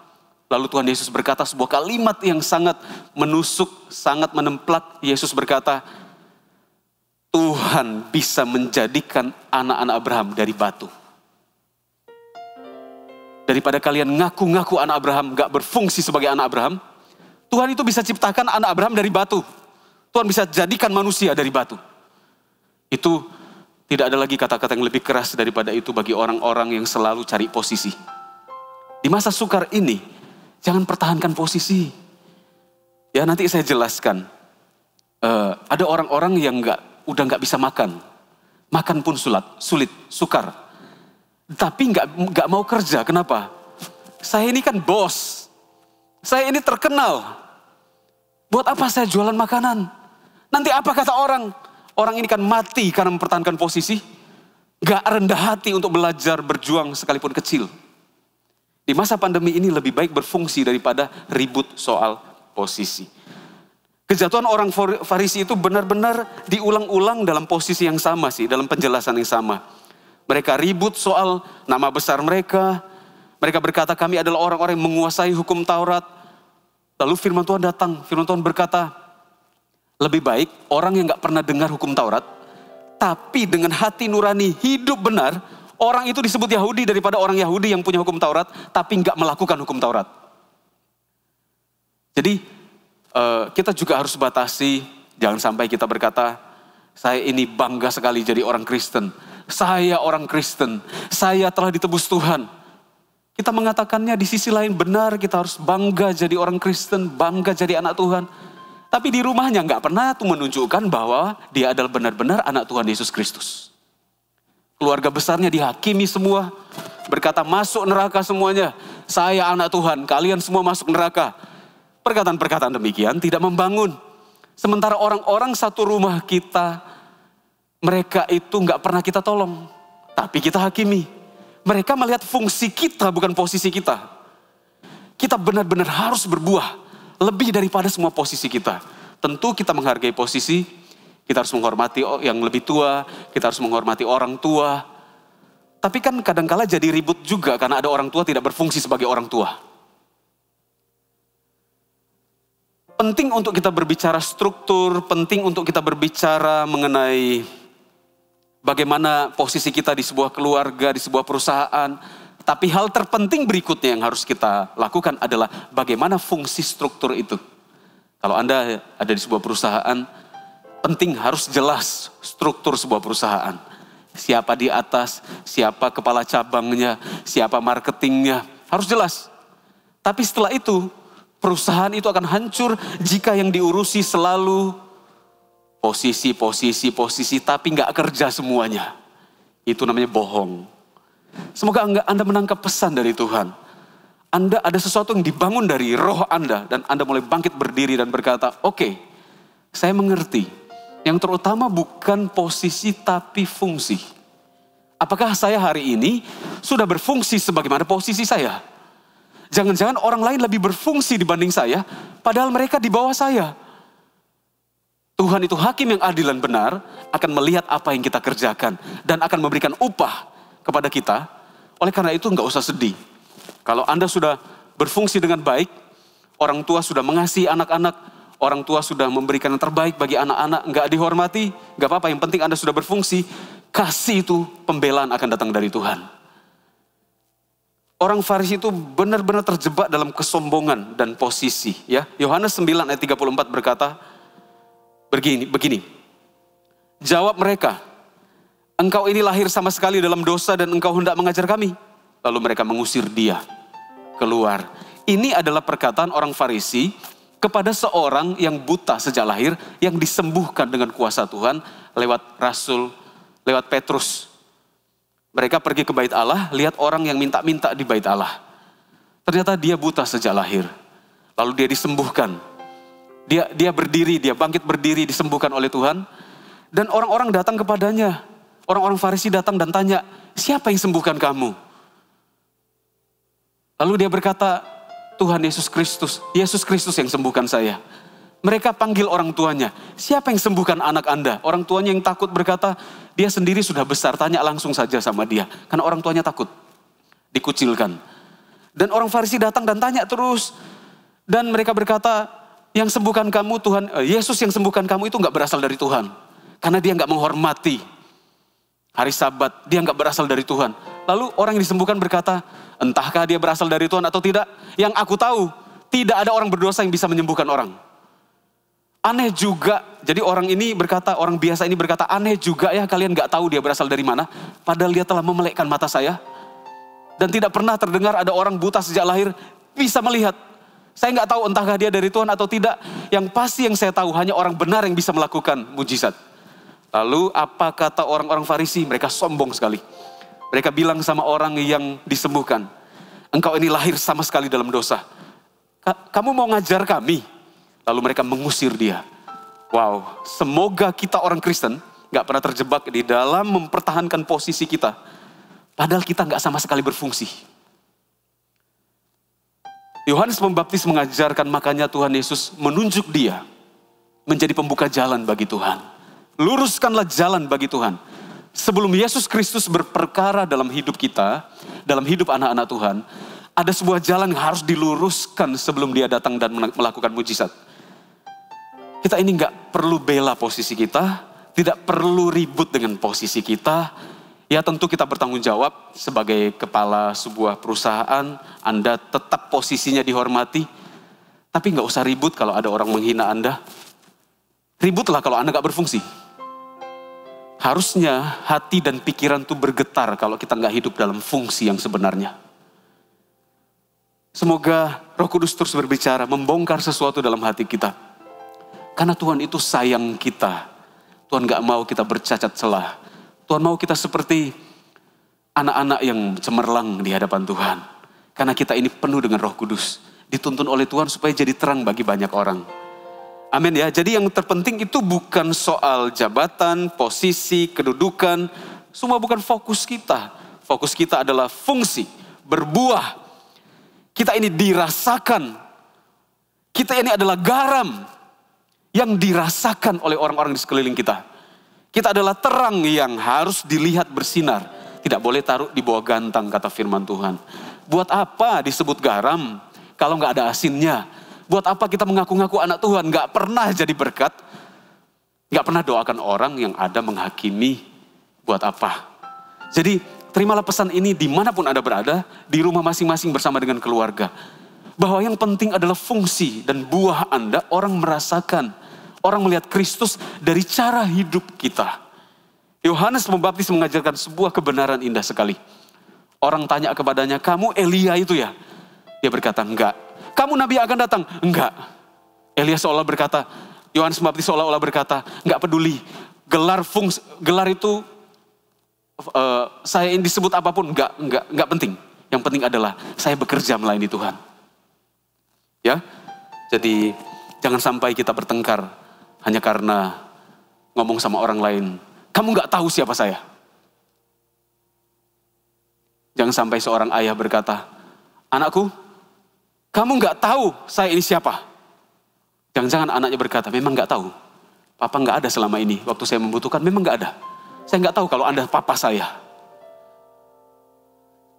Speaker 6: Lalu Tuhan Yesus berkata sebuah kalimat yang sangat menusuk, sangat menemplak. Yesus berkata, Tuhan bisa menjadikan anak-anak Abraham dari batu. Daripada kalian ngaku-ngaku anak Abraham, gak berfungsi sebagai anak Abraham, Tuhan itu bisa ciptakan anak Abraham dari batu. Tuhan bisa jadikan manusia dari batu. Itu tidak ada lagi kata-kata yang lebih keras daripada itu bagi orang-orang yang selalu cari posisi. Di masa sukar ini, jangan pertahankan posisi. Ya, nanti saya jelaskan. Ada orang-orang yang udah gak bisa makan. Makan pun sulit, sukar. Tapi nggak mau kerja, kenapa? Saya ini kan bos, saya ini terkenal. Buat apa saya jualan makanan? Nanti apa kata orang? Orang ini kan mati karena mempertahankan posisi. Nggak rendah hati untuk belajar, berjuang sekalipun kecil. Di masa pandemi ini lebih baik berfungsi daripada ribut soal posisi. Kejatuhan orang Farisi itu benar-benar diulang-ulang dalam posisi yang sama sih, dalam penjelasan yang sama. Mereka ribut soal nama besar mereka. Mereka berkata kami adalah orang-orang yang menguasai hukum Taurat. Lalu firman Tuhan datang. Firman Tuhan berkata, lebih baik orang yang gak pernah dengar hukum Taurat, tapi dengan hati nurani hidup benar, orang itu disebut Yahudi daripada orang Yahudi yang punya hukum Taurat, tapi gak melakukan hukum Taurat. Jadi kita juga harus batasi, jangan sampai kita berkata, saya ini bangga sekali jadi orang Kristen. Saya orang Kristen, saya telah ditebus Tuhan. Kita mengatakannya di sisi lain benar, kita harus bangga jadi orang Kristen, bangga jadi anak Tuhan. Tapi di rumahnya nggak pernah tuh menunjukkan bahwa dia adalah benar-benar anak Tuhan Yesus Kristus. Keluarga besarnya dihakimi semua, berkata masuk neraka semuanya. Saya anak Tuhan, kalian semua masuk neraka. Perkataan-perkataan demikian tidak membangun. Sementara orang-orang satu rumah kita, mereka itu nggak pernah kita tolong, tapi kita hakimi. Mereka melihat fungsi kita, bukan posisi kita. Kita benar-benar harus berbuah, lebih daripada semua posisi kita. Tentu kita menghargai posisi, kita harus menghormati yang lebih tua, kita harus menghormati orang tua. Tapi kan kadangkala jadi ribut juga, karena ada orang tua tidak berfungsi sebagai orang tua. Penting untuk kita berbicara struktur, penting untuk kita berbicara mengenai bagaimana posisi kita di sebuah keluarga, di sebuah perusahaan. Tapi hal terpenting berikutnya yang harus kita lakukan adalah bagaimana fungsi struktur itu. Kalau Anda ada di sebuah perusahaan, penting harus jelas struktur sebuah perusahaan. Siapa di atas, siapa kepala cabangnya, siapa marketingnya, harus jelas. Tapi setelah itu, perusahaan itu akan hancur jika yang diurusi selalu posisi, tapi nggak kerja semuanya. Itu namanya bohong. Semoga Anda menangkap pesan dari Tuhan. Anda ada sesuatu yang dibangun dari roh Anda, dan Anda mulai bangkit berdiri dan berkata, oke, saya mengerti. Yang terutama bukan posisi tapi fungsi. Apakah saya hari ini sudah berfungsi sebagaimana posisi saya? Jangan-jangan orang lain lebih berfungsi dibanding saya, padahal mereka di bawah saya. Tuhan itu hakim yang adil dan benar, akan melihat apa yang kita kerjakan, dan akan memberikan upah kepada kita. Oleh karena itu nggak usah sedih. Kalau Anda sudah berfungsi dengan baik, Orang tua sudah mengasihi anak-anak, orang tua sudah memberikan yang terbaik bagi anak-anak, nggak dihormati, nggak apa-apa, yang penting Anda sudah berfungsi. Kasih itu pembelaan akan datang dari Tuhan. Orang Farisi itu benar-benar terjebak dalam kesombongan dan posisi. Ya, Yohanes 9 ayat 34 berkata begini. Jawab mereka, engkau ini lahir sama sekali dalam dosa dan engkau hendak mengajar kami. Lalu mereka mengusir dia keluar. Ini adalah perkataan orang Farisi kepada seorang yang buta sejak lahir, yang disembuhkan dengan kuasa Tuhan lewat Rasul, lewat Petrus. Mereka pergi ke bait Allah, lihat orang yang minta-minta di bait Allah. Ternyata dia buta sejak lahir. Lalu dia disembuhkan. Dia berdiri, dia bangkit berdiri, disembuhkan oleh Tuhan. Dan orang-orang datang kepadanya. Orang-orang Farisi datang dan tanya, siapa yang sembuhkan kamu? Lalu dia berkata, Tuhan Yesus Kristus yang sembuhkan saya. Mereka panggil orang tuanya, siapa yang sembuhkan anak Anda? Orang tuanya yang takut berkata, dia sendiri sudah besar, tanya langsung saja sama dia. Karena orang tuanya takut, dikucilkan. Dan orang Farisi datang dan tanya terus. Dan mereka berkata, yang sembuhkan kamu Tuhan, Yesus yang sembuhkan kamu itu gak berasal dari Tuhan. Karena dia gak menghormati hari Sabat, dia gak berasal dari Tuhan. Lalu orang yang disembuhkan berkata, entahkah dia berasal dari Tuhan atau tidak? Yang aku tahu, tidak ada orang berdosa yang bisa menyembuhkan orang. Aneh juga, jadi orang biasa ini berkata, aneh juga ya kalian gak tahu dia berasal dari mana. Padahal dia telah memelekkan mata saya. Dan tidak pernah terdengar ada orang buta sejak lahir bisa melihat. Saya gak tahu entahkah dia dari Tuhan atau tidak. Yang pasti yang saya tahu, hanya orang benar yang bisa melakukan mujizat. Lalu apa kata orang-orang Farisi? Mereka sombong sekali. Mereka bilang sama orang yang disembuhkan, engkau ini lahir sama sekali dalam dosa. Kamu mau ngajar kami? Lalu mereka mengusir dia. Wow, semoga kita orang Kristen gak pernah terjebak di dalam mempertahankan posisi kita. Padahal kita gak sama sekali berfungsi. Yohanes Pembaptis mengajarkan, makanya Tuhan Yesus menunjuk dia menjadi pembuka jalan bagi Tuhan. Luruskanlah jalan bagi Tuhan. Sebelum Yesus Kristus berperkara dalam hidup kita, dalam hidup anak-anak Tuhan, ada sebuah jalan yang harus diluruskan sebelum dia datang dan melakukan mujizat. Kita ini gak perlu bela posisi kita, tidak perlu ribut dengan posisi kita. Ya tentu kita bertanggung jawab sebagai kepala sebuah perusahaan, Anda tetap posisinya dihormati. Tapi gak usah ribut kalau ada orang menghina Anda. Ributlah kalau Anda gak berfungsi. Harusnya hati dan pikiran itu bergetar kalau kita gak hidup dalam fungsi yang sebenarnya. Semoga Roh Kudus terus berbicara, membongkar sesuatu dalam hati kita. Karena Tuhan itu sayang kita. Tuhan gak mau kita bercacat celah. Tuhan mau kita seperti anak-anak yang cemerlang di hadapan Tuhan. Karena kita ini penuh dengan Roh Kudus. Dituntun oleh Tuhan supaya jadi terang bagi banyak orang. Amin ya. Jadi yang terpenting itu bukan soal jabatan, posisi, kedudukan. Semua bukan fokus kita. Fokus kita adalah fungsi, berbuah. Kita ini dirasakan. Kita ini adalah garam yang dirasakan oleh orang-orang di sekeliling kita. Kita adalah terang yang harus dilihat bersinar. Tidak boleh taruh di bawah gantang, kata firman Tuhan. Buat apa disebut garam kalau gak ada asinnya? Buat apa kita mengaku-ngaku anak Tuhan? Gak pernah jadi berkat. Gak pernah doakan orang yang ada menghakimi. Buat apa? Jadi terimalah pesan ini dimanapun Anda berada. Di rumah masing-masing bersama dengan keluarga. Bahwa yang penting adalah fungsi dan buah Anda. Orang merasakan. Orang melihat Kristus dari cara hidup kita. Yohanes Pembaptis mengajarkan sebuah kebenaran indah sekali. Orang tanya kepadanya, kamu Elia itu ya? Dia berkata, enggak. Kamu Nabi akan datang? Enggak. Elia seolah berkata, Yohanes Pembaptis seolah-olah berkata, enggak peduli. Gelar itu, saya ini disebut apapun, enggak penting. Yang penting adalah saya bekerja melayani Tuhan. Ya, jadi jangan sampai kita bertengkar hanya karena ngomong sama orang lain. Kamu gak tahu siapa saya. Jangan sampai seorang ayah berkata, anakku, kamu gak tahu saya ini siapa. Jangan-jangan anaknya berkata, memang gak tahu. Papa gak ada selama ini. Waktu saya membutuhkan, memang gak ada. Saya gak tahu kalau Anda papa saya.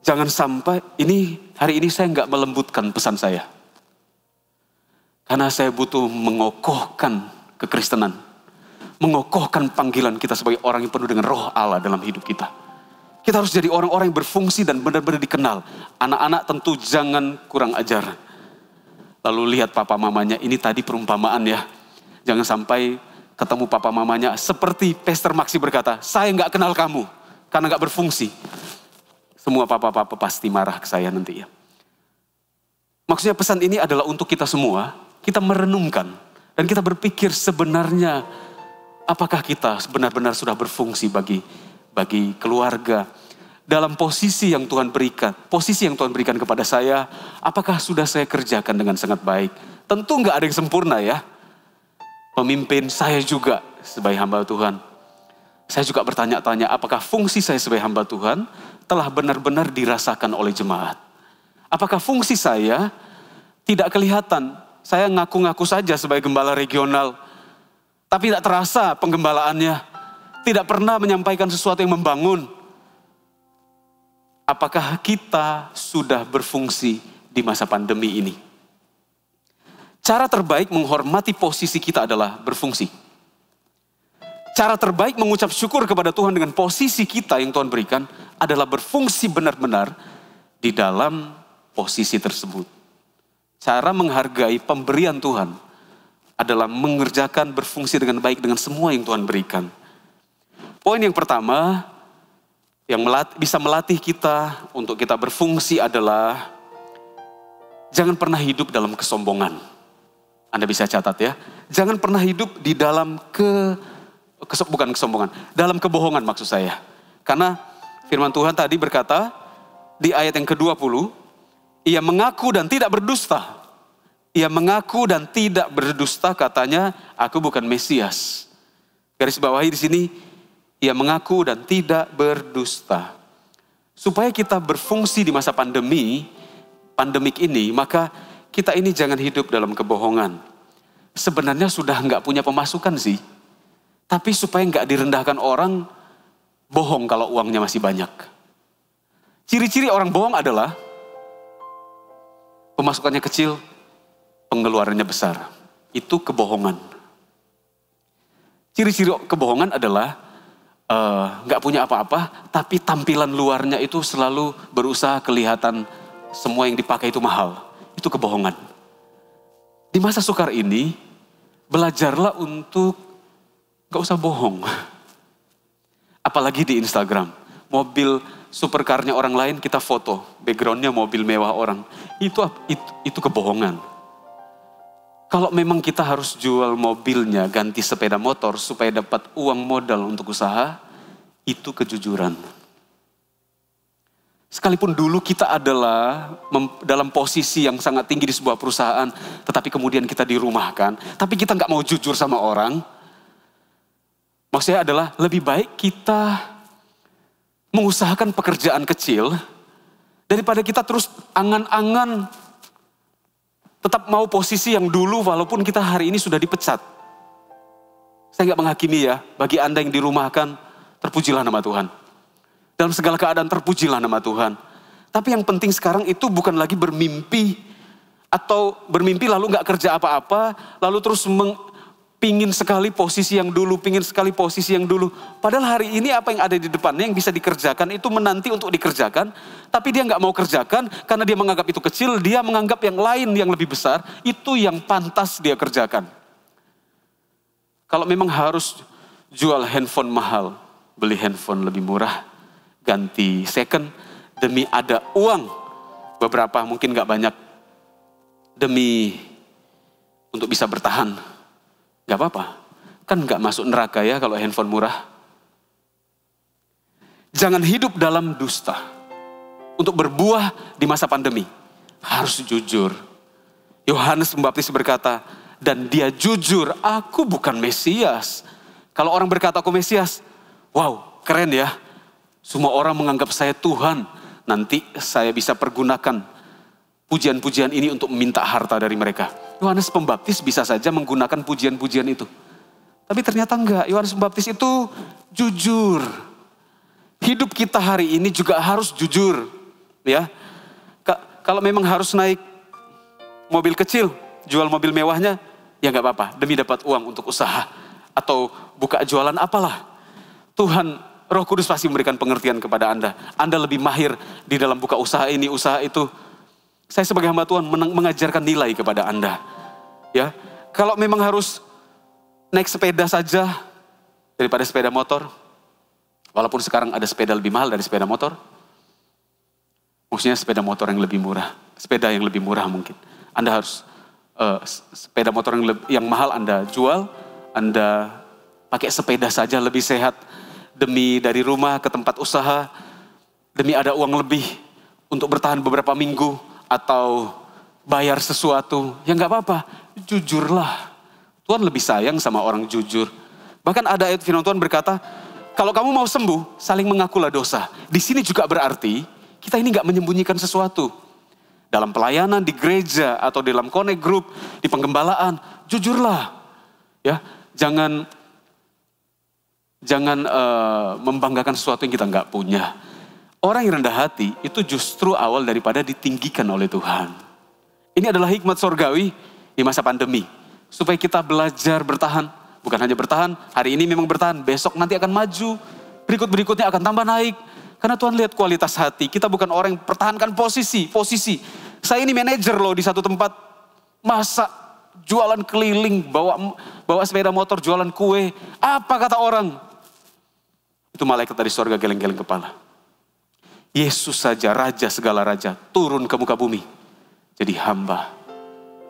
Speaker 6: Jangan sampai, hari ini saya gak melembutkan pesan saya. Karena saya butuh mengokohkan kekristenan. Mengokohkan panggilan kita sebagai orang yang penuh dengan roh Allah dalam hidup kita. Kita harus jadi orang-orang yang berfungsi dan benar-benar dikenal. Anak-anak tentu jangan kurang ajar. Lalu lihat papa mamanya, ini tadi perumpamaan ya. Jangan sampai ketemu papa mamanya seperti Pastor Maxi berkata, saya nggak kenal kamu karena nggak berfungsi. Semua papa-papa pasti marah ke saya nanti ya. Maksudnya pesan ini adalah untuk kita semua, kita merenungkan dan kita berpikir sebenarnya apakah kita benar-benar sudah berfungsi bagi keluarga dalam posisi yang Tuhan berikan kepada saya, apakah sudah saya kerjakan dengan sangat baik? Tentu nggak ada yang sempurna ya. Pemimpin saya juga sebagai hamba Tuhan. Saya juga bertanya-tanya apakah fungsi saya sebagai hamba Tuhan telah benar-benar dirasakan oleh jemaat. Apakah fungsi saya tidak kelihatan? Saya ngaku-ngaku saja sebagai gembala regional. Tapi tidak terasa penggembalaannya. Tidak pernah menyampaikan sesuatu yang membangun. Apakah kita sudah berfungsi di masa pandemi ini? Cara terbaik menghormati posisi kita adalah berfungsi. Cara terbaik mengucap syukur kepada Tuhan dengan posisi kita yang Tuhan berikan adalah berfungsi benar-benar di dalam posisi tersebut. Cara menghargai pemberian Tuhan adalah mengerjakan berfungsi dengan baik dengan semua yang Tuhan berikan. Poin yang pertama yang bisa melatih kita untuk kita berfungsi adalah jangan pernah hidup dalam kesombongan. Anda bisa catat ya. Jangan pernah hidup di dalam bukan kesombongan, dalam kebohongan maksud saya. Karena firman Tuhan tadi berkata di ayat yang ke-20, ia mengaku dan tidak berdusta. Ia mengaku dan tidak berdusta, katanya, aku bukan Mesias. Garis bawahi di sini, ia mengaku dan tidak berdusta. Supaya kita berfungsi di masa pandemik ini, maka kita ini jangan hidup dalam kebohongan. Sebenarnya sudah nggak punya pemasukan sih. Tapi supaya nggak direndahkan orang, bohong kalau uangnya masih banyak. Ciri-ciri orang bohong adalah pemasukannya kecil, pengeluarannya besar. Itu kebohongan. Ciri-ciri kebohongan adalah nggak punya apa-apa, tapi tampilan luarnya itu selalu berusaha kelihatan semua yang dipakai itu mahal. Itu kebohongan. Di masa sukar ini, belajarlah untuk gak usah bohong. Apalagi di Instagram. Mobil supercarnya orang lain kita foto. Backgroundnya mobil mewah orang. Itu kebohongan. Kalau memang kita harus jual mobilnya, ganti sepeda motor supaya dapat uang modal untuk usaha, itu kejujuran. Sekalipun dulu kita adalah dalam posisi yang sangat tinggi di sebuah perusahaan, tetapi kemudian kita dirumahkan, tapi kita nggak mau jujur sama orang. Maksudnya adalah lebih baik kita mengusahakan pekerjaan kecil daripada kita terus angan-angan tetap mau posisi yang dulu walaupun kita hari ini sudah dipecat. Saya nggak menghakimi ya, bagi Anda yang dirumahkan, terpujilah nama Tuhan. Dalam segala keadaan terpujilah nama Tuhan. Tapi yang penting sekarang itu bukan lagi bermimpi. Atau bermimpi lalu gak kerja apa-apa. Lalu terus pingin sekali posisi yang dulu. Pingin sekali posisi yang dulu. Padahal hari ini apa yang ada di depannya yang bisa dikerjakan itu menanti untuk dikerjakan. Tapi dia gak mau kerjakan karena dia menganggap itu kecil. Dia menganggap yang lain yang lebih besar. Itu yang pantas dia kerjakan. Kalau memang harus jual handphone mahal. Beli handphone lebih murah. Ganti second demi ada uang beberapa mungkin gak banyak demi untuk bisa bertahan, gak apa-apa kan gak masuk neraka ya kalau handphone murah. Jangan hidup dalam dusta. Untuk berbuah di masa pandemi harus jujur. Yohanes Pembaptis berkata, dan dia jujur, aku bukan Mesias. Kalau orang berkata aku Mesias, wow keren ya. Semua orang menganggap saya Tuhan. Nanti saya bisa pergunakan pujian-pujian ini untuk meminta harta dari mereka. Yohanes Pembaptis bisa saja menggunakan pujian-pujian itu. Tapi ternyata enggak. Yohanes Pembaptis itu jujur. Hidup kita hari ini juga harus jujur. Ya, kalau memang harus naik mobil kecil, jual mobil mewahnya, ya nggak apa-apa, demi dapat uang untuk usaha. Atau buka jualan apalah. Tuhan, Roh Kudus pasti memberikan pengertian kepada Anda. Anda lebih mahir di dalam buka usaha ini, usaha itu. Saya sebagai hamba Tuhan mengajarkan nilai kepada Anda. Ya, kalau memang harus naik sepeda saja daripada sepeda motor, walaupun sekarang ada sepeda lebih mahal dari sepeda motor, maksudnya sepeda motor yang lebih murah, sepeda yang lebih murah mungkin. Anda harus sepeda motor yang mahal Anda jual, Anda pakai sepeda saja lebih sehat. Demi dari rumah ke tempat usaha, demi ada uang lebih untuk bertahan beberapa minggu atau bayar sesuatu, ya nggak apa-apa, jujurlah. Tuhan lebih sayang sama orang jujur. Bahkan ada ayat firman Tuhan berkata, kalau kamu mau sembuh, saling mengakulah dosa. Di sini juga berarti kita ini nggak menyembunyikan sesuatu. Dalam pelayanan di gereja atau dalam connect group, di penggembalaan, jujurlah. Ya, jangan membanggakan sesuatu yang kita nggak punya. Orang yang rendah hati itu justru awal daripada ditinggikan oleh Tuhan. Ini adalah hikmat sorgawi di masa pandemi. Supaya kita belajar bertahan. Bukan hanya bertahan, hari ini memang bertahan, besok nanti akan maju. Berikut-berikutnya akan tambah naik. Karena Tuhan lihat kualitas hati. Kita bukan orang yang pertahankan posisi. Saya ini manajer loh di satu tempat. Masa jualan keliling, bawa sepeda motor, jualan kue. Apa kata orang? Itu malaikat dari surga geleng-geleng kepala. Yesus saja, raja segala raja, turun ke muka bumi. Jadi hamba.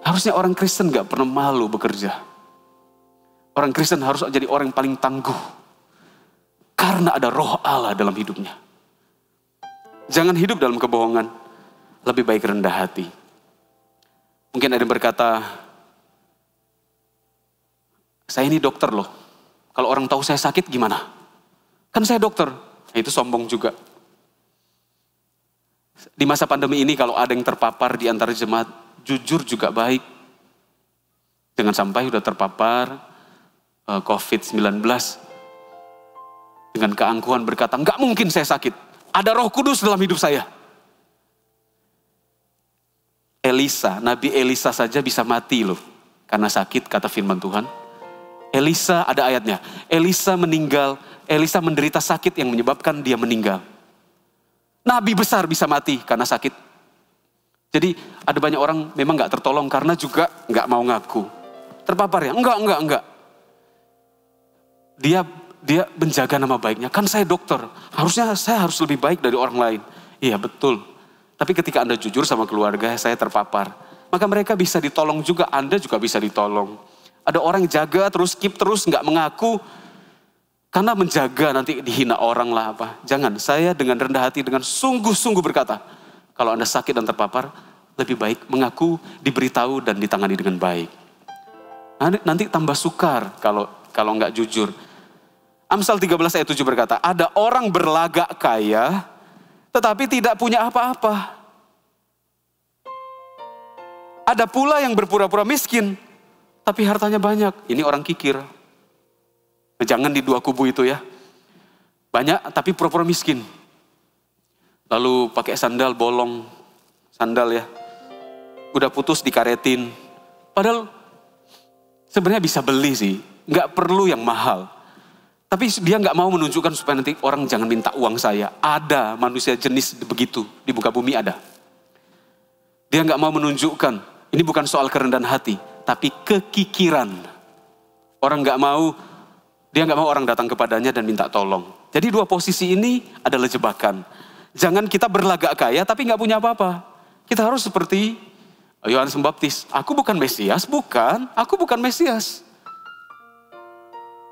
Speaker 6: Harusnya orang Kristen gak pernah malu bekerja. Orang Kristen harus jadi orang yang paling tangguh. Karena ada roh Allah dalam hidupnya. Jangan hidup dalam kebohongan. Lebih baik rendah hati. Mungkin ada yang berkata, saya ini dokter loh. Kalau orang tahu saya sakit gimana? Kan saya dokter. Nah, itu sombong juga. Di masa pandemi ini kalau ada yang terpapar di antara jemaat, jujur juga baik. Jangan sampai sudah terpapar COVID-19 dengan keangkuhan berkata, enggak mungkin saya sakit. Ada Roh Kudus dalam hidup saya. Nabi Elisa saja bisa mati loh. Karena sakit, kata firman Tuhan. Elisa ada ayatnya. Elisa meninggal, Elisa menderita sakit yang menyebabkan dia meninggal. Nabi besar bisa mati karena sakit. Jadi ada banyak orang memang gak tertolong karena juga gak mau ngaku. Terpapar ya? Enggak. Dia menjaga nama baiknya. Kan saya dokter, harusnya saya harus lebih baik dari orang lain. Iya betul. Tapi ketika Anda jujur sama keluarga, saya terpapar. Maka mereka bisa ditolong juga, Anda juga bisa ditolong. Ada orang jaga terus, keep terus, gak mengaku. Karena menjaga nanti dihina orang lah apa. Jangan, saya dengan rendah hati, dengan sungguh-sungguh berkata. Kalau Anda sakit dan terpapar, lebih baik mengaku, diberitahu dan ditangani dengan baik. Nanti tambah sukar kalau nggak jujur. Amsal 13 ayat 7 berkata, ada orang berlagak kaya, tetapi tidak punya apa-apa. Ada pula yang berpura-pura miskin, tapi hartanya banyak. Ini orang kikir. Jangan di dua kubu itu ya. Banyak tapi pura-pura miskin. Lalu pakai sandal bolong. Sandal ya. Udah putus dikaretin. Padahal sebenarnya bisa beli sih. Nggak perlu yang mahal. Tapi dia nggak mau menunjukkan supaya nanti orang jangan minta uang saya. Ada manusia jenis begitu. Di muka bumi ada. Dia nggak mau menunjukkan. Ini bukan soal kerendahan hati. Tapi kekikiran. Orang nggak mau. Dia nggak mau orang datang kepadanya dan minta tolong. Jadi dua posisi ini adalah jebakan. Jangan kita berlagak kaya tapi nggak punya apa-apa. Kita harus seperti Yohanes Pembaptis. Aku bukan Mesias, bukan. Aku bukan Mesias.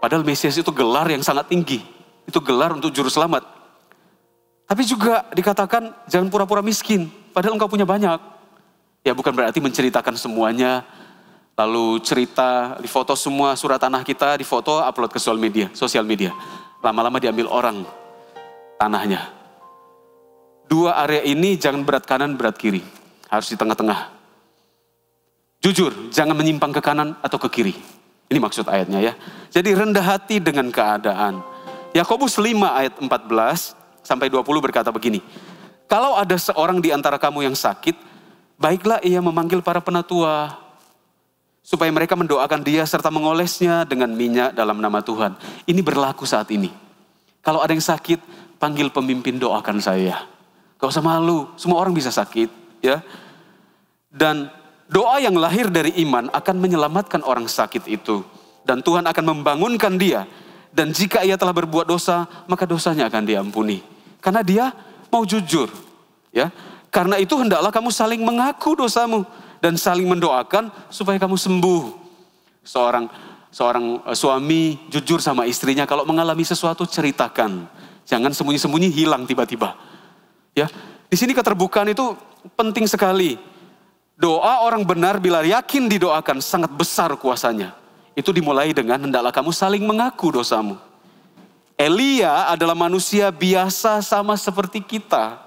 Speaker 6: Padahal Mesias itu gelar yang sangat tinggi. Itu gelar untuk juru selamat. Tapi juga dikatakan jangan pura-pura miskin. Padahal engkau punya banyak. Ya bukan berarti menceritakan semuanya. Lalu cerita, difoto semua surat tanah kita, difoto, upload ke sosial media. Lama-lama diambil orang tanahnya. Dua area ini jangan berat kanan, berat kiri. Harus di tengah-tengah. Jujur, jangan menyimpang ke kanan atau ke kiri. Ini maksud ayatnya ya. Jadi rendah hati dengan keadaan. Yakobus 5 ayat 14 sampai 20 berkata begini. Kalau ada seorang di antara kamu yang sakit, baiklah ia memanggil para penatua. supaya mereka mendoakan dia serta mengolesnya dengan minyak dalam nama Tuhan. Ini berlaku saat ini. Kalau ada yang sakit, panggil pemimpin, doakan saya. Gak usah malu, semua orang bisa sakit, ya. Dan doa yang lahir dari iman akan menyelamatkan orang sakit itu. Dan Tuhan akan membangunkan dia. Dan jika ia telah berbuat dosa, maka dosanya akan diampuni. Karena dia mau jujur, ya. Karena itu hendaklah kamu saling mengaku dosamu dan saling mendoakan supaya kamu sembuh. Seorang suami jujur sama istrinya, kalau mengalami sesuatu ceritakan. Jangan sembunyi-sembunyi hilang tiba-tiba. Ya, di sini keterbukaan itu penting sekali. Doa orang benar bila yakin didoakan sangat besar kuasanya. Itu dimulai dengan hendaklah kamu saling mengaku dosamu. Elia adalah manusia biasa sama seperti kita.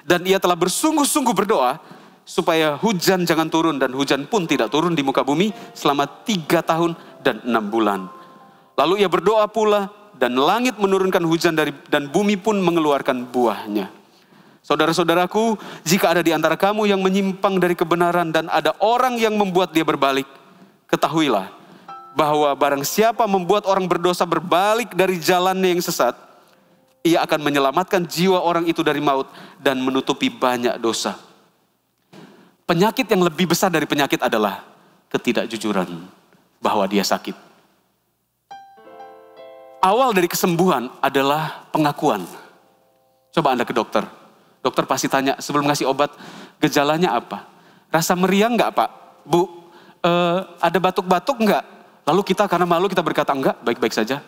Speaker 6: Dan ia telah bersungguh-sungguh berdoa supaya hujan jangan turun, dan hujan pun tidak turun di muka bumi selama 3 tahun dan 6 bulan. Lalu ia berdoa pula dan langit menurunkan hujan dan bumi pun mengeluarkan buahnya. Saudara-saudaraku, jika ada di antara kamu yang menyimpang dari kebenaran dan ada orang yang membuat dia berbalik, ketahuilah bahwa barang siapa membuat orang berdosa berbalik dari jalannya yang sesat, ia akan menyelamatkan jiwa orang itu dari maut dan menutupi banyak dosa. Penyakit yang lebih besar dari penyakit adalah ketidakjujuran bahwa dia sakit. Awal dari kesembuhan adalah pengakuan. Coba Anda ke dokter. Dokter pasti tanya sebelum ngasih obat, gejalanya apa? Rasa meriang enggak Pak? Bu, ada batuk-batuk enggak? Lalu kita karena malu kita berkata enggak, baik-baik saja.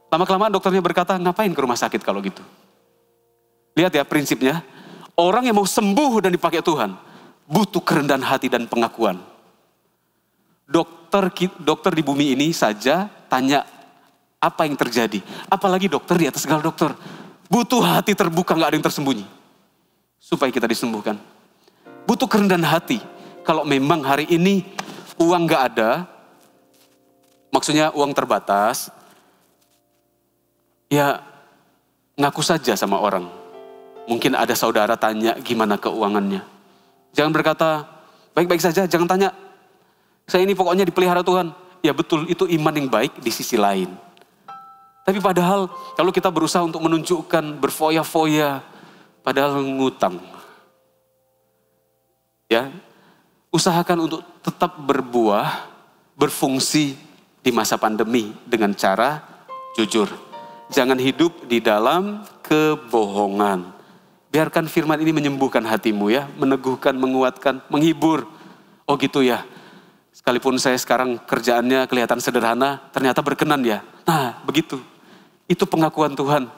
Speaker 6: Lama-kelamaan dokternya berkata, ngapain ke rumah sakit kalau gitu? Lihat ya prinsipnya, orang yang mau sembuh dan dipakai Tuhan, butuh kerendahan hati dan pengakuan. Dokter di bumi ini saja tanya apa yang terjadi. Apalagi dokter di atas segala dokter. Butuh hati terbuka, gak ada yang tersembunyi. Supaya kita disembuhkan. Butuh kerendahan hati. Kalau memang hari ini uang gak ada, maksudnya uang terbatas, ya ngaku saja sama orang. Mungkin ada saudara tanya gimana keuangannya. Jangan berkata, baik-baik saja, jangan tanya. Saya ini pokoknya dipelihara Tuhan. Ya betul, itu iman yang baik di sisi lain. Tapi padahal kalau kita berusaha untuk menunjukkan berfoya-foya, padahal ngutang. Ya, usahakan untuk tetap berbuah, berfungsi di masa pandemi dengan cara jujur. Jangan hidup di dalam kebohongan. Biarkan firman ini menyembuhkan hatimu ya, meneguhkan, menguatkan, menghibur. Oh gitu ya. Sekalipun saya sekarang kerjaannya kelihatan sederhana, ternyata berkenan ya. Nah, begitu. Itu pengakuan Tuhan.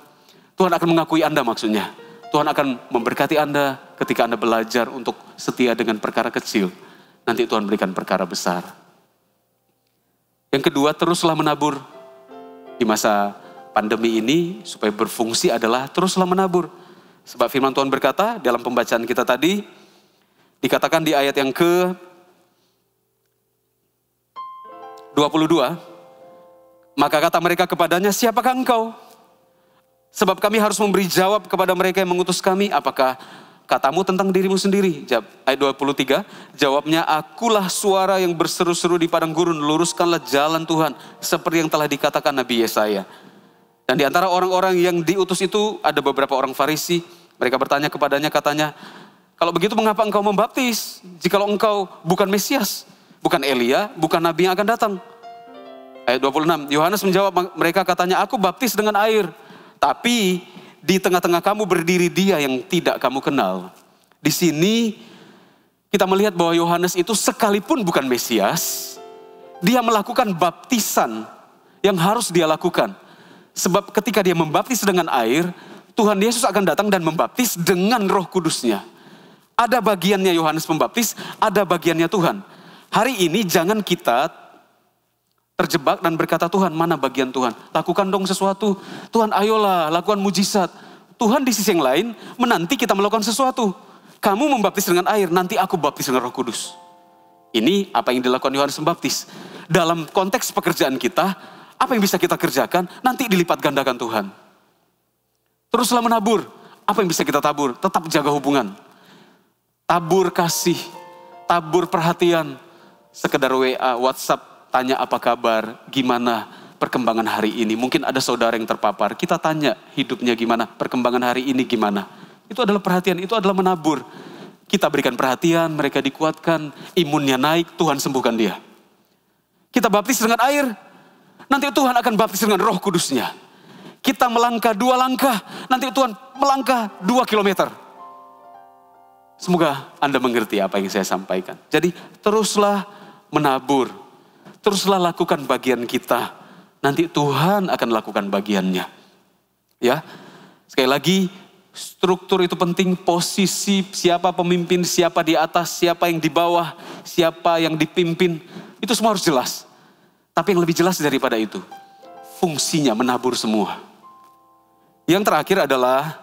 Speaker 6: Tuhan akan mengakui Anda maksudnya. Tuhan akan memberkati Anda ketika Anda belajar untuk setia dengan perkara kecil. Nanti Tuhan berikan perkara besar. Yang kedua, teruslah menabur. Di masa pandemi ini supaya berfungsi adalah teruslah menabur. Sebab firman Tuhan berkata dalam pembacaan kita tadi, dikatakan di ayat yang ke-22, maka kata mereka kepadanya, siapakah engkau? Sebab kami harus memberi jawab kepada mereka yang mengutus kami, apakah katamu tentang dirimu sendiri? Ayat 23, jawabnya, akulah suara yang berseru-seru di padang gurun, luruskanlah jalan Tuhan, seperti yang telah dikatakan Nabi Yesaya. Dan di antara orang-orang yang diutus itu ada beberapa orang Farisi. Mereka bertanya kepadanya, katanya, kalau begitu mengapa engkau membaptis? Jikalau engkau bukan Mesias, bukan Elia, bukan Nabi yang akan datang. Ayat 26, Yohanes menjawab mereka, katanya, aku baptis dengan air. Tapi di tengah-tengah kamu berdiri dia yang tidak kamu kenal. Di sini kita melihat bahwa Yohanes itu sekalipun bukan Mesias, dia melakukan baptisan yang harus dia lakukan. Sebab ketika dia membaptis dengan air, Tuhan Yesus akan datang dan membaptis dengan Roh Kudusnya. Ada bagiannya Yohanes membaptis, ada bagiannya Tuhan. Hari ini jangan kita terjebak dan berkata, Tuhan mana bagian Tuhan? Lakukan dong sesuatu. Tuhan ayolah lakukan mujizat. Tuhan di sisi yang lain menanti kita melakukan sesuatu. Kamu membaptis dengan air, nanti aku baptis dengan Roh Kudus. Ini apa yang dilakukan Yohanes Pembaptis. Dalam konteks pekerjaan kita, apa yang bisa kita kerjakan, nanti dilipat gandakan Tuhan. Teruslah menabur. Apa yang bisa kita tabur? Tetap jaga hubungan. Tabur kasih, tabur perhatian. sekedar WA, WhatsApp, tanya apa kabar, gimana perkembangan hari ini. Mungkin ada saudara yang terpapar, kita tanya hidupnya gimana, perkembangan hari ini gimana. Itu adalah perhatian, itu adalah menabur. Kita berikan perhatian, mereka dikuatkan, imunnya naik, Tuhan sembuhkan dia. Kita baptis dengan air, nanti Tuhan akan baptis dengan Roh Kudusnya. Kita melangkah 2 langkah, nanti Tuhan melangkah 2 kilometer. Semoga Anda mengerti apa yang saya sampaikan. Jadi teruslah menabur, teruslah lakukan bagian kita. Nanti Tuhan akan lakukan bagiannya. Ya, sekali lagi struktur itu penting, posisi siapa pemimpin, siapa di atas, siapa yang di bawah, siapa yang dipimpin, itu semua harus jelas. Tapi yang lebih jelas daripada itu, fungsinya menabur semua. Yang terakhir adalah